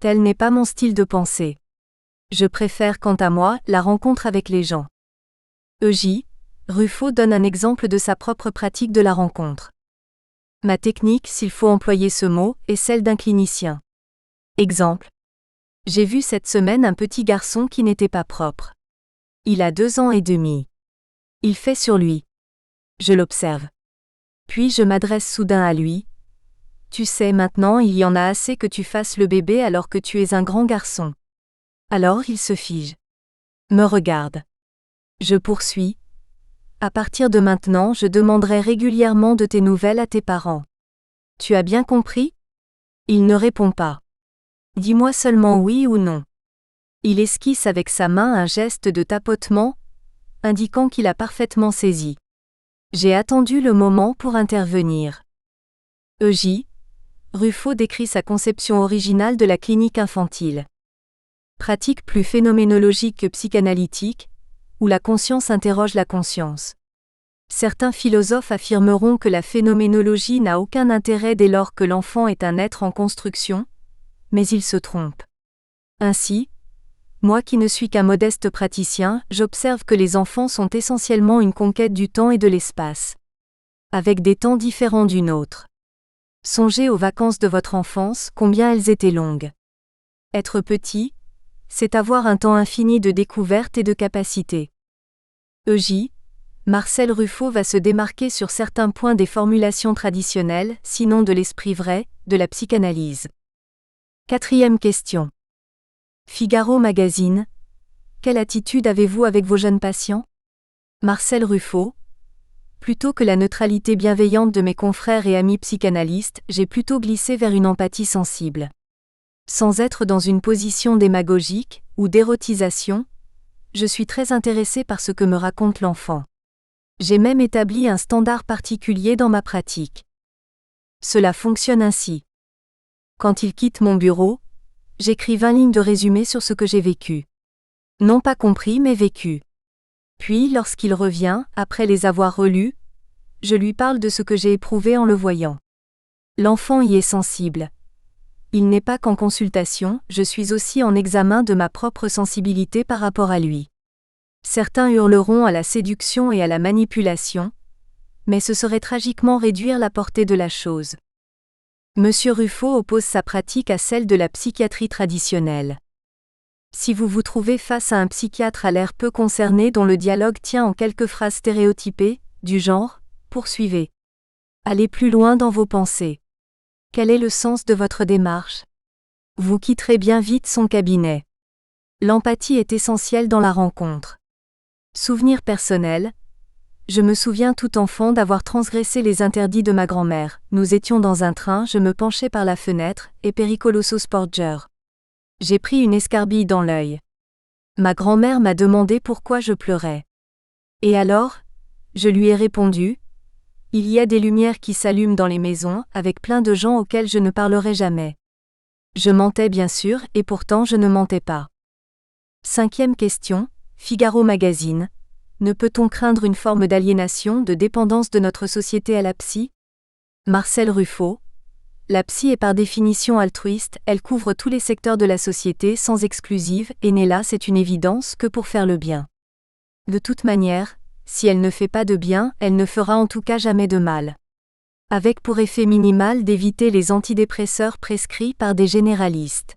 Tel n'est pas mon style de pensée. Je préfère quant à moi la rencontre avec les gens. E.j. Ruffo donne un exemple de sa propre pratique de la rencontre. Ma technique, s'il faut employer ce mot, est celle d'un clinicien. Exemple. J'ai vu cette semaine un petit garçon qui n'était pas propre. Il a 2 ans et demi. Il fait sur lui. Je l'observe. Puis je m'adresse soudain à lui. Tu sais maintenant il y en a assez que tu fasses le bébé alors que tu es un grand garçon. Alors il se fige. Me regarde. Je poursuis. À partir de maintenant je demanderai régulièrement de tes nouvelles à tes parents. Tu as bien compris ? Il ne répond pas. Dis-moi seulement oui ou non. Il esquisse avec sa main un geste de tapotement, indiquant qu'il a parfaitement saisi. J'ai attendu le moment pour intervenir. E.j. Ruffo décrit sa conception originale de la clinique infantile. Pratique plus phénoménologique que psychanalytique, où la conscience interroge la conscience. Certains philosophes affirmeront que la phénoménologie n'a aucun intérêt dès lors que l'enfant est un être en construction, mais ils se trompent. Ainsi, moi qui ne suis qu'un modeste praticien, j'observe que les enfants sont essentiellement une conquête du temps et de l'espace. Avec des temps différents d'une autre. Songez aux vacances de votre enfance, combien elles étaient longues. Être petit, c'est avoir un temps infini de découverte et de capacité. E.j. Marcel Ruffo va se démarquer sur certains points des formulations traditionnelles, sinon de l'esprit vrai, de la psychanalyse. 4e question. Figaro Magazine. Quelle attitude avez-vous avec vos jeunes patients? Marcel Ruffo. Plutôt que la neutralité bienveillante de mes confrères et amis psychanalystes, j'ai plutôt glissé vers une empathie sensible. Sans être dans une position démagogique ou d'érotisation, je suis très intéressé par ce que me raconte l'enfant. J'ai même établi un standard particulier dans ma pratique. Cela fonctionne ainsi. Quand il quitte mon bureau, j'écris 20 lignes de résumé sur ce que j'ai vécu. Non pas compris mais vécu. Puis, lorsqu'il revient, après les avoir relus, je lui parle de ce que j'ai éprouvé en le voyant. L'enfant y est sensible. Il n'est pas qu'en consultation, je suis aussi en examen de ma propre sensibilité par rapport à lui. Certains hurleront à la séduction et à la manipulation, mais ce serait tragiquement réduire la portée de la chose. Monsieur Ruffo oppose sa pratique à celle de la psychiatrie traditionnelle. Si vous vous trouvez face à un psychiatre à l'air peu concerné dont le dialogue tient en quelques phrases stéréotypées, du genre « poursuivez ». Allez plus loin dans vos pensées. Quel est le sens de votre démarche? Vous quitterez bien vite son cabinet. L'empathie est essentielle dans la rencontre. Souvenir personnel. Je me souviens tout enfant d'avoir transgressé les interdits de ma grand-mère. Nous étions dans un train, je me penchais par la fenêtre, et Pericoloso Sporger. J'ai pris une escarbille dans l'œil. Ma grand-mère m'a demandé pourquoi je pleurais. Et alors, je lui ai répondu, il y a des lumières qui s'allument dans les maisons, avec plein de gens auxquels je ne parlerai jamais. Je mentais bien sûr, et pourtant je ne mentais pas. 5e question, Figaro Magazine. Ne peut-on craindre une forme d'aliénation, de dépendance de notre société à la psy? Marcel Ruffo. La psy est par définition altruiste, elle couvre tous les secteurs de la société sans exclusive, et n'est là, c'est une évidence, que pour faire le bien. De toute manière, si elle ne fait pas de bien, elle ne fera en tout cas jamais de mal. Avec pour effet minimal d'éviter les antidépresseurs prescrits par des généralistes.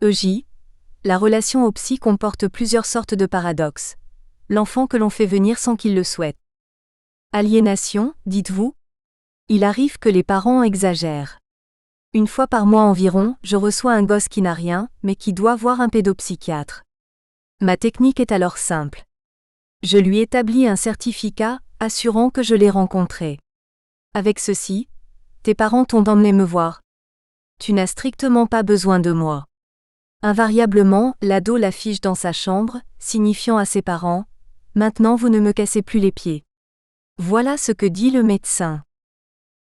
EJ. La relation au psy comporte plusieurs sortes de paradoxes. L'enfant que l'on fait venir sans qu'il le souhaite. Aliénation, dites-vous? Il arrive que les parents exagèrent. Une fois par mois environ, je reçois un gosse qui n'a rien, mais qui doit voir un pédopsychiatre. Ma technique est alors simple. Je lui établis un certificat, assurant que je l'ai rencontré. Avec ceci, tes parents t'ont emmené me voir. Tu n'as strictement pas besoin de moi. Invariablement, l'ado l'affiche dans sa chambre, signifiant à ses parents, maintenant vous ne me cassez plus les pieds. Voilà ce que dit le médecin.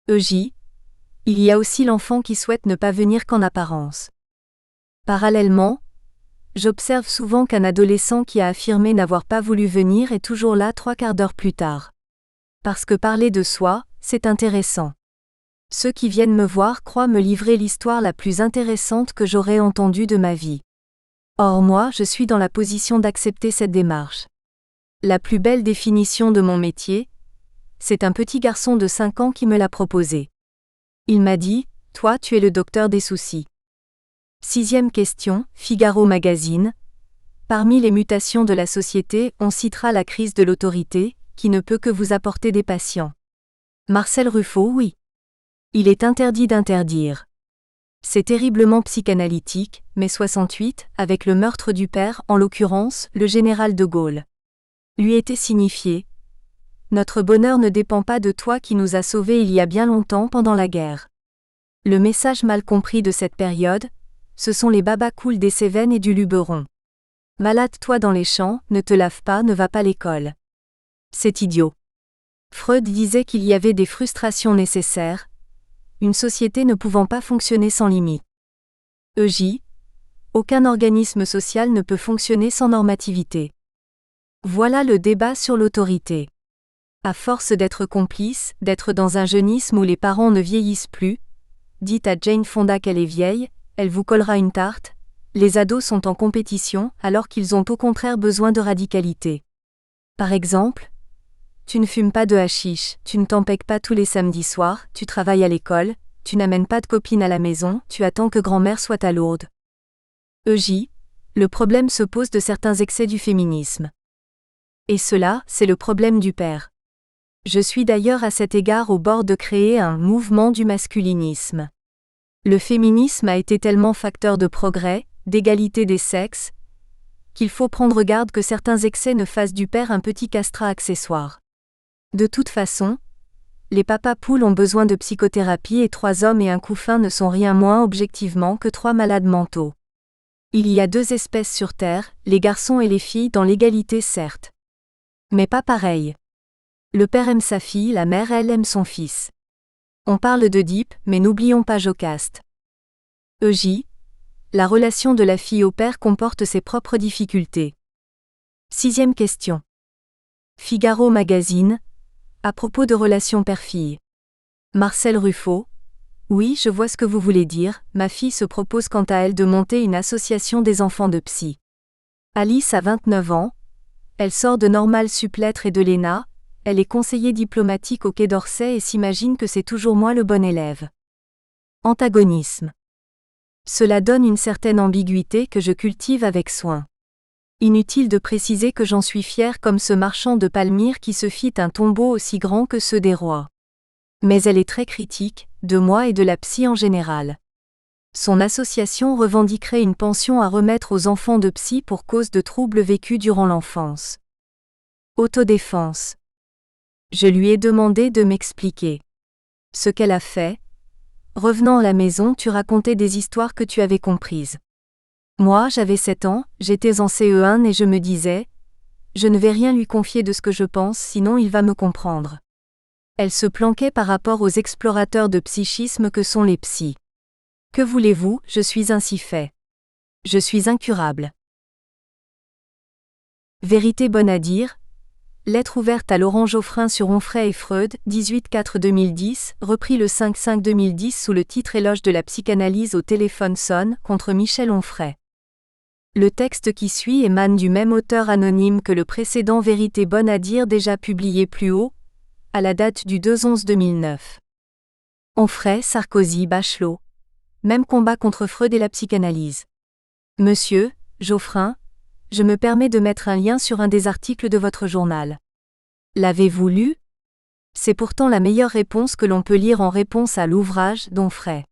EJ. Il y a aussi l'enfant qui souhaite ne pas venir qu'en apparence. Parallèlement, j'observe souvent qu'un adolescent qui a affirmé n'avoir pas voulu venir est toujours là 3/4 d'heure plus tard. Parce que parler de soi, c'est intéressant. Ceux qui viennent me voir croient me livrer l'histoire la plus intéressante que j'aurais entendue de ma vie. Or moi, je suis dans la position d'accepter cette démarche. La plus belle définition de mon métier, c'est un petit garçon de 5 ans qui me l'a proposé. Il m'a dit, « Toi, tu es le docteur des soucis. » 6e question, Figaro Magazine. Parmi les mutations de la société, on citera la crise de l'autorité, qui ne peut que vous apporter des patients. Marcel Ruffo, oui. Il est interdit d'interdire. C'est terriblement psychanalytique, mai 68, avec le meurtre du père, en l'occurrence, le général de Gaulle. Lui était signifié. Notre bonheur ne dépend pas de toi qui nous as sauvés il y a bien longtemps pendant la guerre. Le message mal compris de cette période, ce sont les babacools des Cévennes et du Luberon. Malade-toi dans les champs, ne te lave pas, ne va pas à l'école. C'est idiot. Freud disait qu'il y avait des frustrations nécessaires, une société ne pouvant pas fonctionner sans limite. EJ. Aucun organisme social ne peut fonctionner sans normativité. Voilà le débat sur l'autorité. À force d'être complice, d'être dans un jeunisme où les parents ne vieillissent plus, dites à Jane Fonda qu'elle est vieille, elle vous collera une tarte, les ados sont en compétition alors qu'ils ont au contraire besoin de radicalité. Par exemple, tu ne fumes pas de hashish, tu ne t'empêches pas tous les samedis soirs, tu travailles à l'école, tu n'amènes pas de copine à la maison, tu attends que grand-mère soit à Lourdes. EJ. Le problème se pose de certains excès du féminisme. Et cela, c'est le problème du père. Je suis d'ailleurs à cet égard au bord de créer un mouvement du masculinisme. Le féminisme a été tellement facteur de progrès, d'égalité des sexes, qu'il faut prendre garde que certains excès ne fassent du père un petit castrat accessoire. De toute façon, les papas poules ont besoin de psychothérapie et 3 hommes et un couffin ne sont rien moins objectivement que 3 malades mentaux. Il y a 2 espèces sur Terre, les garçons et les filles dans l'égalité certes. Mais pas pareil. Le père aime sa fille, la mère elle aime son fils. On parle d'Oedipe, mais n'oublions pas Jocaste. EJ, la relation de la fille au père comporte ses propres difficultés. 6e question. Figaro Magazine, à propos de relations père-fille. Marcel Ruffo. Oui, je vois ce que vous voulez dire, ma fille se propose quant à elle de monter une association des enfants de psy. Alice a 29 ans, elle sort de Normal Supplettre et de l'ENA, elle est conseillère diplomatique au Quai d'Orsay et s'imagine que c'est toujours moi le bon élève. Antagonisme. Cela donne une certaine ambiguïté que je cultive avec soin. Inutile de préciser que j'en suis fière comme ce marchand de Palmyre qui se fit un tombeau aussi grand que ceux des rois. Mais elle est très critique, de moi et de la psy en général. Son association revendiquerait une pension à remettre aux enfants de psy pour cause de troubles vécus durant l'enfance. Autodéfense. Je lui ai demandé de m'expliquer. Ce qu'elle a fait. Revenant à la maison, tu racontais des histoires que tu avais comprises. Moi, j'avais 7 ans, j'étais en CE1 et je me disais, je ne vais rien lui confier de ce que je pense sinon il va me comprendre. Elle se planquait par rapport aux explorateurs de psychisme que sont les psys. Que voulez-vous, je suis ainsi fait. Je suis incurable. Vérité bonne à dire. Lettre ouverte à Laurent Geoffrin sur Onfray et Freud, 18-4-2010, repris le 5-5-2010 sous le titre Éloge de la psychanalyse au téléphone sonne, contre Michel Onfray. Le texte qui suit émane du même auteur anonyme que le précédent Vérité bonne à dire déjà publié plus haut, à la date du 2-11-2009. Onfray, Sarkozy, Bachelot. Même combat contre Freud et la psychanalyse. Monsieur, Geoffrin, je me permets de mettre un lien sur un des articles de votre journal. L'avez-vous lu ? C'est pourtant la meilleure réponse que l'on peut lire en réponse à l'ouvrage d'Onfray.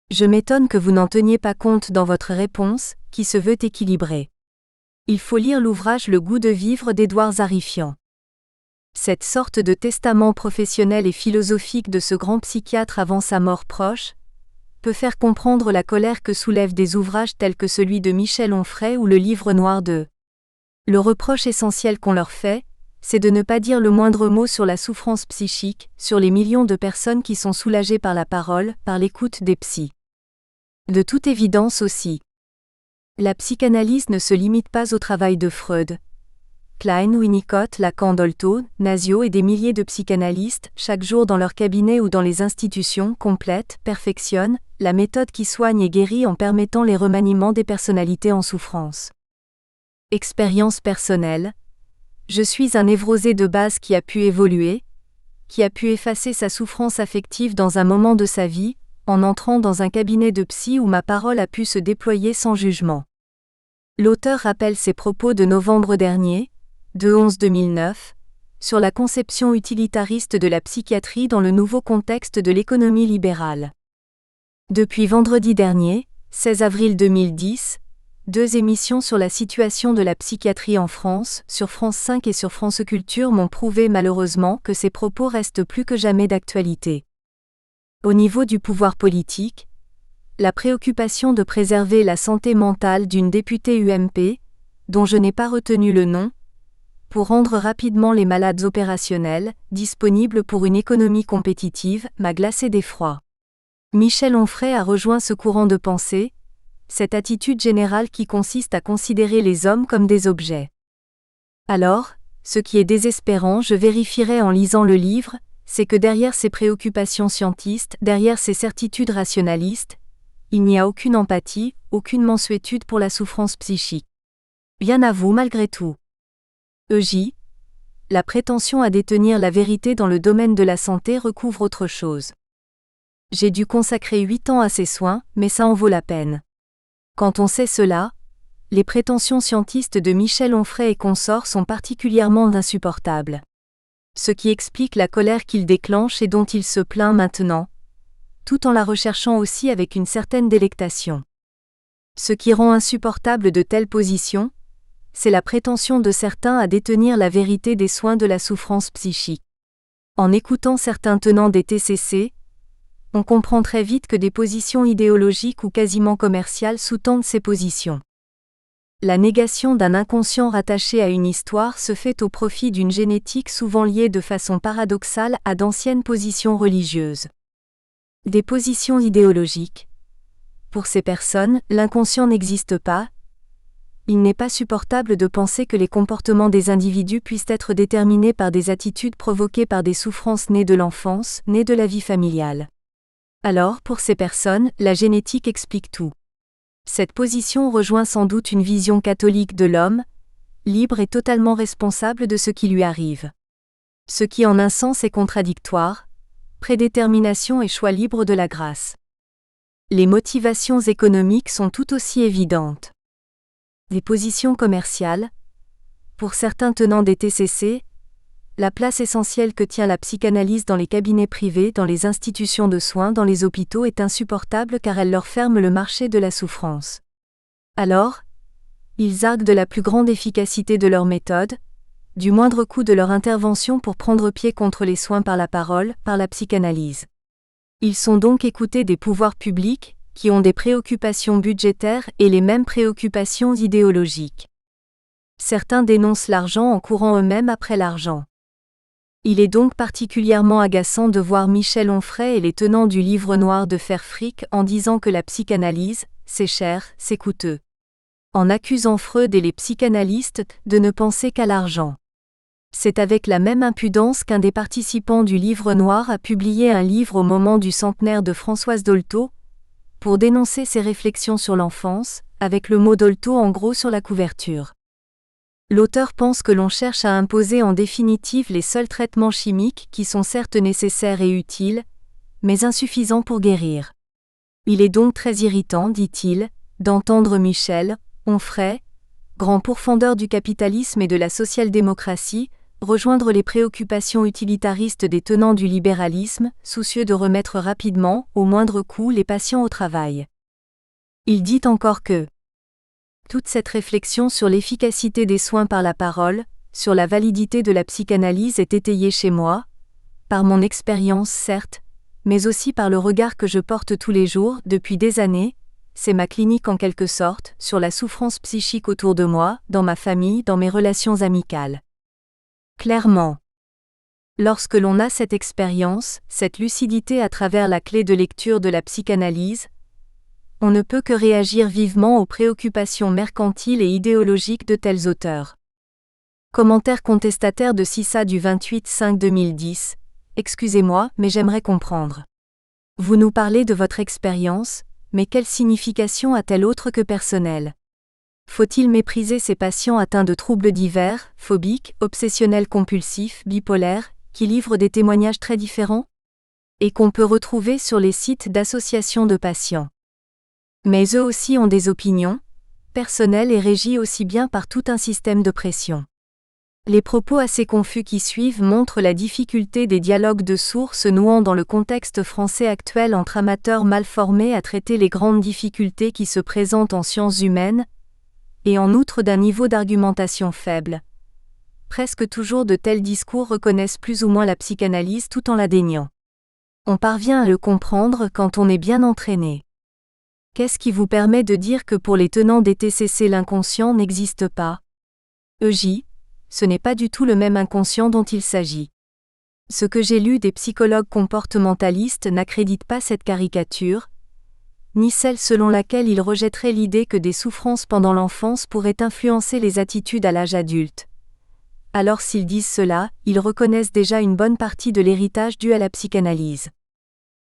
Je m'étonne que vous n'en teniez pas compte dans votre réponse, qui se veut équilibrée. Il faut lire l'ouvrage Le goût de vivre d'Édouard Zarifian. Cette sorte de testament professionnel et philosophique de ce grand psychiatre avant sa mort proche, peut faire comprendre la colère que soulèvent des ouvrages tels que celui de Michel Onfray ou le livre noir de. Le reproche essentiel qu'on leur fait, c'est de ne pas dire le moindre mot sur la souffrance psychique, sur les millions de personnes qui sont soulagées par la parole, par l'écoute des psys. De toute évidence aussi. La psychanalyse ne se limite pas au travail de Freud. Klein, Winnicott, Lacan, Dolto, Nasio et des milliers de psychanalystes, chaque jour dans leur cabinet ou dans les institutions, complètent, perfectionnent la méthode qui soigne et guérit en permettant les remaniements des personnalités en souffrance. Expérience personnelle. Je suis un névrosé de base qui a pu évoluer, qui a pu effacer sa souffrance affective dans un moment de sa vie, en entrant dans un cabinet de psy où ma parole a pu se déployer sans jugement. L'auteur rappelle ses propos de novembre dernier, 2-11-2009, sur la conception utilitariste de la psychiatrie dans le nouveau contexte de l'économie libérale. Depuis vendredi dernier, 16 avril 2010, 2 émissions sur la situation de la psychiatrie en France, sur France 5 et sur France Culture m'ont prouvé malheureusement que ces propos restent plus que jamais d'actualité. Au niveau du pouvoir politique, la préoccupation de préserver la santé mentale d'une députée UMP, dont je n'ai pas retenu le nom, pour rendre rapidement les malades opérationnels, disponibles pour une économie compétitive, m'a glacé d'effroi. Michel Onfray a rejoint ce courant de pensée, cette attitude générale qui consiste à considérer les hommes comme des objets. Alors, ce qui est désespérant, je vérifierai en lisant le livre, c'est que derrière ces préoccupations scientistes, derrière ces certitudes rationalistes, il n'y a aucune empathie, aucune mansuétude pour la souffrance psychique. Bien à vous malgré tout. EJ. La prétention à détenir la vérité dans le domaine de la santé recouvre autre chose. J'ai dû consacrer 8 ans à ces soins, mais ça en vaut la peine. Quand on sait cela, Les prétentions scientistes de Michel Onfray et consorts sont particulièrement insupportables. Ce qui explique la colère qu'il déclenche et dont il se plaint maintenant, tout en la recherchant aussi avec une certaine délectation. Ce qui rend insupportable de telles positions, c'est la prétention de certains à détenir la vérité des soins de la souffrance psychique. En écoutant certains tenants des TCC, on comprend très vite que des positions idéologiques ou quasiment commerciales sous-tendent ces positions. La négation d'un inconscient rattaché à une histoire se fait au profit d'une génétique souvent liée de façon paradoxale à d'anciennes positions religieuses. Des positions idéologiques. Pour ces personnes, l'inconscient n'existe pas. Il n'est pas supportable de penser que les comportements des individus puissent être déterminés par des attitudes provoquées par des souffrances nées de l'enfance, nées de la vie familiale. Alors, pour ces personnes, la génétique explique tout. Cette position rejoint sans doute une vision catholique de l'homme, libre et totalement responsable de ce qui lui arrive. Ce qui en un sens est contradictoire, prédétermination et choix libre de la grâce. Les motivations économiques sont tout aussi évidentes. Les positions commerciales. Pour certains tenants des TCC, la place essentielle que tient la psychanalyse dans les cabinets privés, dans les institutions de soins, dans les hôpitaux est insupportable car elle leur ferme le marché de la souffrance. Alors, ils arguent de la plus grande efficacité de leur méthode, du moindre coût de leur intervention pour prendre pied contre les soins par la parole, par la psychanalyse. Ils sont donc écoutés des pouvoirs publics, qui ont des préoccupations budgétaires et les mêmes préoccupations idéologiques. Certains dénoncent l'argent en courant eux-mêmes après l'argent. Il est donc particulièrement agaçant de voir Michel Onfray et les tenants du livre noir de faire fric en disant que la psychanalyse, c'est cher, c'est coûteux. En accusant Freud et les psychanalystes de ne penser qu'à l'argent. C'est avec la même impudence qu'un des participants du livre noir a publié un livre au moment du centenaire de Françoise Dolto, pour dénoncer ses réflexions sur l'enfance, avec le mot Dolto en gros sur la couverture. L'auteur pense que l'on cherche à imposer en définitive les seuls traitements chimiques qui sont certes nécessaires et utiles, mais insuffisants pour guérir. Il est donc très irritant, dit-il, d'entendre Michel Onfray, grand pourfendeur du capitalisme et de la social-démocratie, rejoindre les préoccupations utilitaristes des tenants du libéralisme, soucieux de remettre rapidement, au moindre coût, les patients au travail. Il dit encore que toute cette réflexion sur l'efficacité des soins par la parole, sur la validité de la psychanalyse est étayée chez moi, par mon expérience certes, mais aussi par le regard que je porte tous les jours, depuis des années, c'est ma clinique en quelque sorte, sur la souffrance psychique autour de moi, dans ma famille, dans mes relations amicales. Clairement. Lorsque l'on a cette expérience, cette lucidité à travers la clé de lecture de la psychanalyse, on ne peut que réagir vivement aux préoccupations mercantiles et idéologiques de tels auteurs. Commentaire contestataire de Cissa du 28/5/2010. Excusez-moi, mais j'aimerais comprendre. Vous nous parlez de votre expérience, mais quelle signification a-t-elle autre que personnelle ? Faut-il mépriser ces patients atteints de troubles divers, phobiques, obsessionnels compulsifs, bipolaires, qui livrent des témoignages très différents ? Et qu'on peut retrouver sur les sites d'associations de patients. Mais eux aussi ont des opinions, personnelles et régies aussi bien par tout un système de pression. Les propos assez confus qui suivent montrent la difficulté des dialogues de sourds se nouant dans le contexte français actuel entre amateurs mal formés à traiter les grandes difficultés qui se présentent en sciences humaines, et en outre d'un niveau d'argumentation faible. Presque toujours de tels discours reconnaissent plus ou moins la psychanalyse tout en la déniant. On parvient à le comprendre quand on est bien entraîné. Qu'est-ce qui vous permet de dire que pour les tenants des TCC l'inconscient n'existe pas ? EJ, ce n'est pas du tout le même inconscient dont il s'agit. Ce que j'ai lu des psychologues comportementalistes n'accrédite pas cette caricature, ni celle selon laquelle ils rejetteraient l'idée que des souffrances pendant l'enfance pourraient influencer les attitudes à l'âge adulte. Alors s'ils disent cela, ils reconnaissent déjà une bonne partie de l'héritage dû à la psychanalyse.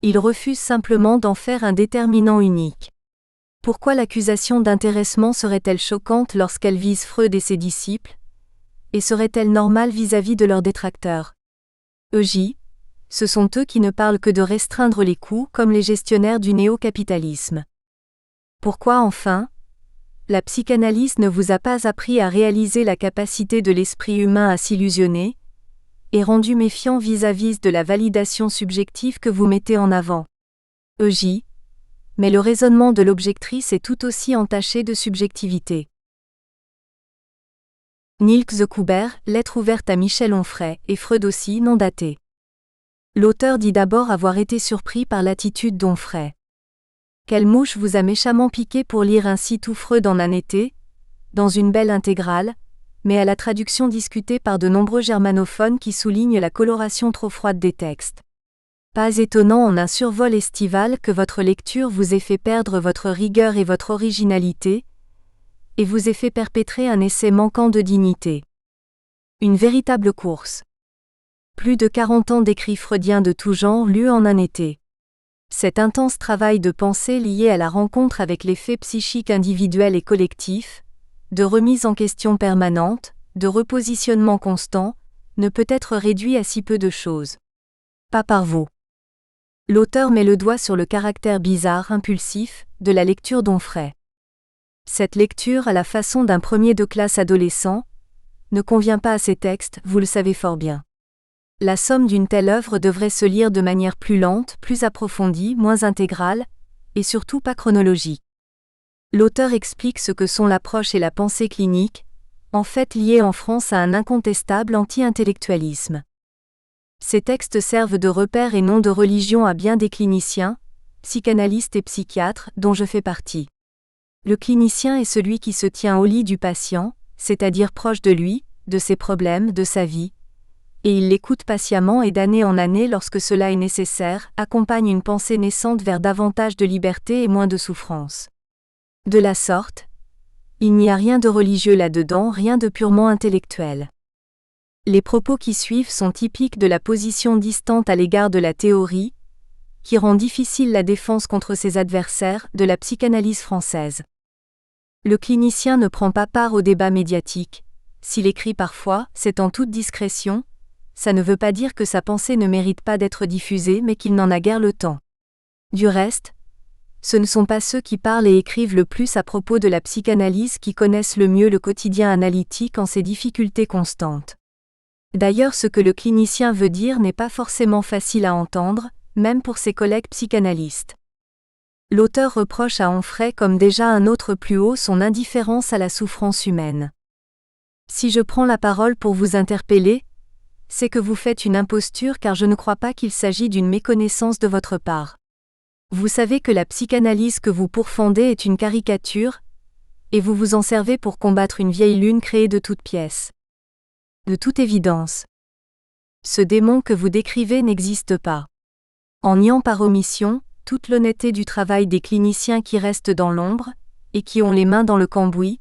Ils refusent simplement d'en faire un déterminant unique. Pourquoi l'accusation d'intéressement serait-elle choquante lorsqu'elle vise Freud et ses disciples ? Et serait-elle normale vis-à-vis de leurs détracteurs ? EJ, ce sont eux qui ne parlent que de restreindre les coûts comme les gestionnaires du néo-capitalisme. Pourquoi enfin ? la psychanalyse ne vous a pas appris à réaliser la capacité de l'esprit humain à s'illusionner, et rendu méfiant vis-à-vis de la validation subjective que vous mettez en avant. EJ. Mais le raisonnement de l'objectrice est tout aussi entaché de subjectivité. Nils Zuckerberg, lettre ouverte à Michel Onfray, et Freud aussi, non daté. L'auteur dit d'abord avoir été surpris par l'attitude d'Onfray. Quelle mouche vous a méchamment piqué pour lire ainsi tout Freud en un été, dans une belle intégrale, mais à la traduction discutée par de nombreux germanophones qui soulignent la coloration trop froide des textes. Pas étonnant en un survol estival que votre lecture vous ait fait perdre votre rigueur et votre originalité, et vous ait fait perpétrer un essai manquant de dignité. Une véritable course. Plus de 40 ans d'écrits freudiens de tout genre lus en un été. Cet intense travail de pensée lié à la rencontre avec les faits psychiques individuels et collectifs, de remise en question permanente, de repositionnement constant, ne peut être réduit à si peu de choses. Pas par vous. L'auteur met le doigt sur le caractère bizarre, impulsif, de la lecture d'Onfray. Cette lecture à la façon d'un premier de classe adolescent ne convient pas à ces textes, vous le savez fort bien. La somme d'une telle œuvre devrait se lire de manière plus lente, plus approfondie, moins intégrale, et surtout pas chronologique. L'auteur explique ce que sont l'approche et la pensée clinique, en fait liées en France à un incontestable anti-intellectualisme. Ces textes servent de repère et non de religion à bien des cliniciens, psychanalystes et psychiatres, dont je fais partie. Le clinicien est celui qui se tient au lit du patient, c'est-à-dire proche de lui, de ses problèmes, de sa vie, et il l'écoute patiemment et d'année en année lorsque cela est nécessaire, accompagne une pensée naissante vers davantage de liberté et moins de souffrance. De la sorte, il n'y a rien de religieux là-dedans, rien de purement intellectuel. Les propos qui suivent sont typiques de la position distante à l'égard de la théorie, qui rend difficile la défense contre ses adversaires, de la psychanalyse française. Le clinicien ne prend pas part au débat médiatique. S'il écrit parfois, c'est en toute discrétion, ça ne veut pas dire que sa pensée ne mérite pas d'être diffusée mais qu'il n'en a guère le temps. Du reste, ce ne sont pas ceux qui parlent et écrivent le plus à propos de la psychanalyse qui connaissent le mieux le quotidien analytique en ses difficultés constantes. D'ailleurs, ce que le clinicien veut dire n'est pas forcément facile à entendre, même pour ses collègues psychanalystes. L'auteur reproche à Onfray comme déjà un autre plus haut son indifférence à la souffrance humaine. Si je prends la parole pour vous interpeller, c'est que vous faites une imposture car je ne crois pas qu'il s'agit d'une méconnaissance de votre part. Vous savez que la psychanalyse que vous pourfendez est une caricature, et vous vous en servez pour combattre une vieille lune créée de toutes pièces. De toute évidence. Ce démon que vous décrivez n'existe pas. En niant par omission toute l'honnêteté du travail des cliniciens qui restent dans l'ombre, et qui ont les mains dans le cambouis,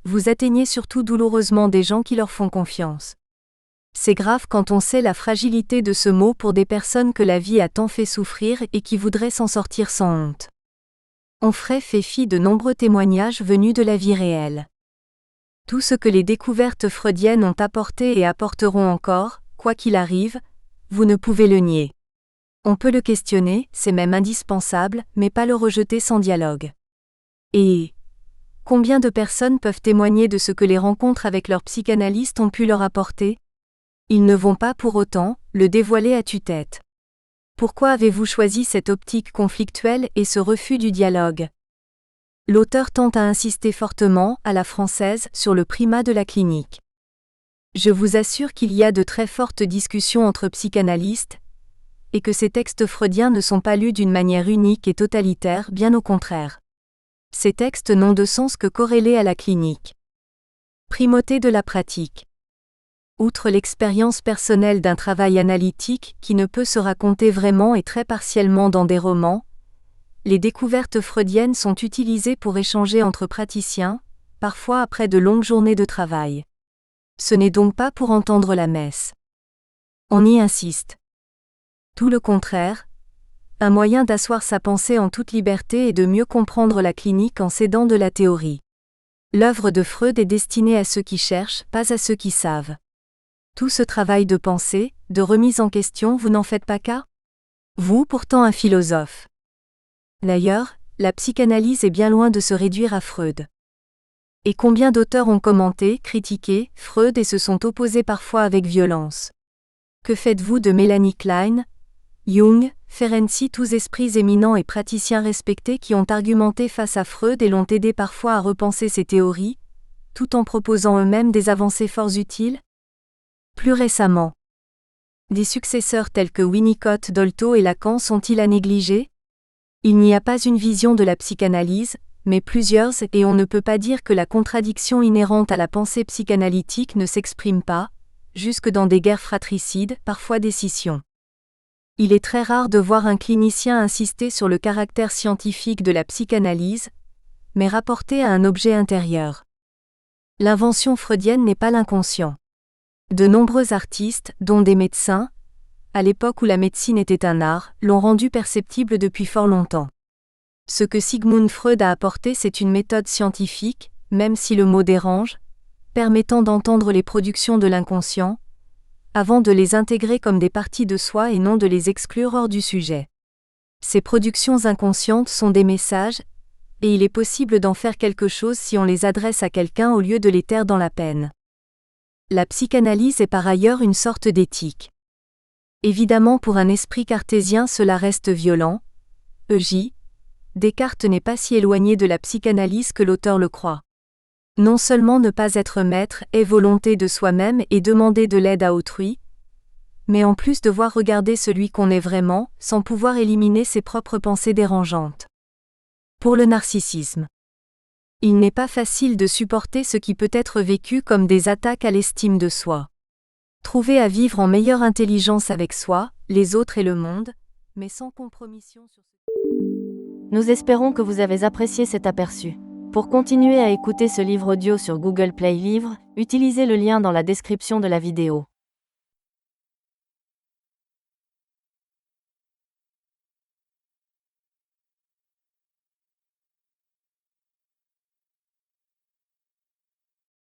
vous atteignez surtout douloureusement des gens qui leur font confiance. C'est grave quand on sait la fragilité de ce mot pour des personnes que la vie a tant fait souffrir et qui voudraient s'en sortir sans honte. Onfray fait fi de nombreux témoignages venus de la vie réelle. Tout ce que les découvertes freudiennes ont apporté et apporteront encore, quoi qu'il arrive, vous ne pouvez le nier. On peut le questionner, c'est même indispensable, mais pas le rejeter sans dialogue. Et combien de personnes peuvent témoigner de ce que les rencontres avec leurs psychanalystes ont pu leur apporter ? Ils ne vont pas pour autant le dévoiler à tue-tête. Pourquoi avez-vous choisi cette optique conflictuelle et ce refus du dialogue ? L'auteur tente à insister fortement, à la française, sur le primat de la clinique. Je vous assure qu'il y a de très fortes discussions entre psychanalystes, et que ces textes freudiens ne sont pas lus d'une manière unique et totalitaire, bien au contraire. Ces textes n'ont de sens que corrélés à la clinique. Primauté de la pratique. Outre l'expérience personnelle d'un travail analytique qui ne peut se raconter vraiment et très partiellement dans des romans, les découvertes freudiennes sont utilisées pour échanger entre praticiens, parfois après de longues journées de travail. Ce n'est donc pas pour entendre la messe. On y insiste. Tout le contraire, un moyen d'asseoir sa pensée en toute liberté et de mieux comprendre la clinique en s'aidant de la théorie. L'œuvre de Freud est destinée à ceux qui cherchent, pas à ceux qui savent. Tout ce travail de pensée, de remise en question, vous n'en faites pas cas ? Vous, pourtant un philosophe. D'ailleurs, la psychanalyse est bien loin de se réduire à Freud. Et combien d'auteurs ont commenté, critiqué Freud et se sont opposés parfois avec violence. Que faites-vous de Mélanie Klein, Jung, Ferenczi, tous esprits éminents et praticiens respectés qui ont argumenté face à Freud et l'ont aidé parfois à repenser ses théories, tout en proposant eux-mêmes des avancées fort utiles? Plus récemment, des successeurs tels que Winnicott, Dolto et Lacan sont-ils à négliger? Il n'y a pas une vision de la psychanalyse, mais plusieurs, et on ne peut pas dire que la contradiction inhérente à la pensée psychanalytique ne s'exprime pas, jusque dans des guerres fratricides, parfois des scissions. Il est très rare de voir un clinicien insister sur le caractère scientifique de la psychanalyse, mais rapporter à un objet intérieur. L'invention freudienne n'est pas l'inconscient. De nombreux artistes, dont des médecins, à l'époque où la médecine était un art, l'ont rendu perceptible depuis fort longtemps. Ce que Sigmund Freud a apporté, c'est une méthode scientifique, même si le mot dérange, permettant d'entendre les productions de l'inconscient, avant de les intégrer comme des parties de soi et non de les exclure hors du sujet. Ces productions inconscientes sont des messages, et il est possible d'en faire quelque chose si on les adresse à quelqu'un au lieu de les taire dans la peine. La psychanalyse est par ailleurs une sorte d'éthique. Évidemment, pour un esprit cartésien cela reste violent. E.J. Descartes n'est pas si éloigné de la psychanalyse que l'auteur le croit. Non seulement ne pas être maître est volonté de soi-même et demander de l'aide à autrui, mais en plus devoir regarder celui qu'on est vraiment, sans pouvoir éliminer ses propres pensées dérangeantes. Pour le narcissisme, il n'est pas facile de supporter ce qui peut être vécu comme des attaques à l'estime de soi. Trouver à vivre en meilleure intelligence avec soi, les autres et le monde, mais sans compromission sur ce... Nous espérons que vous avez apprécié cet aperçu. Pour continuer à écouter ce livre audio sur Google Play Livres, utilisez le lien dans la description de la vidéo.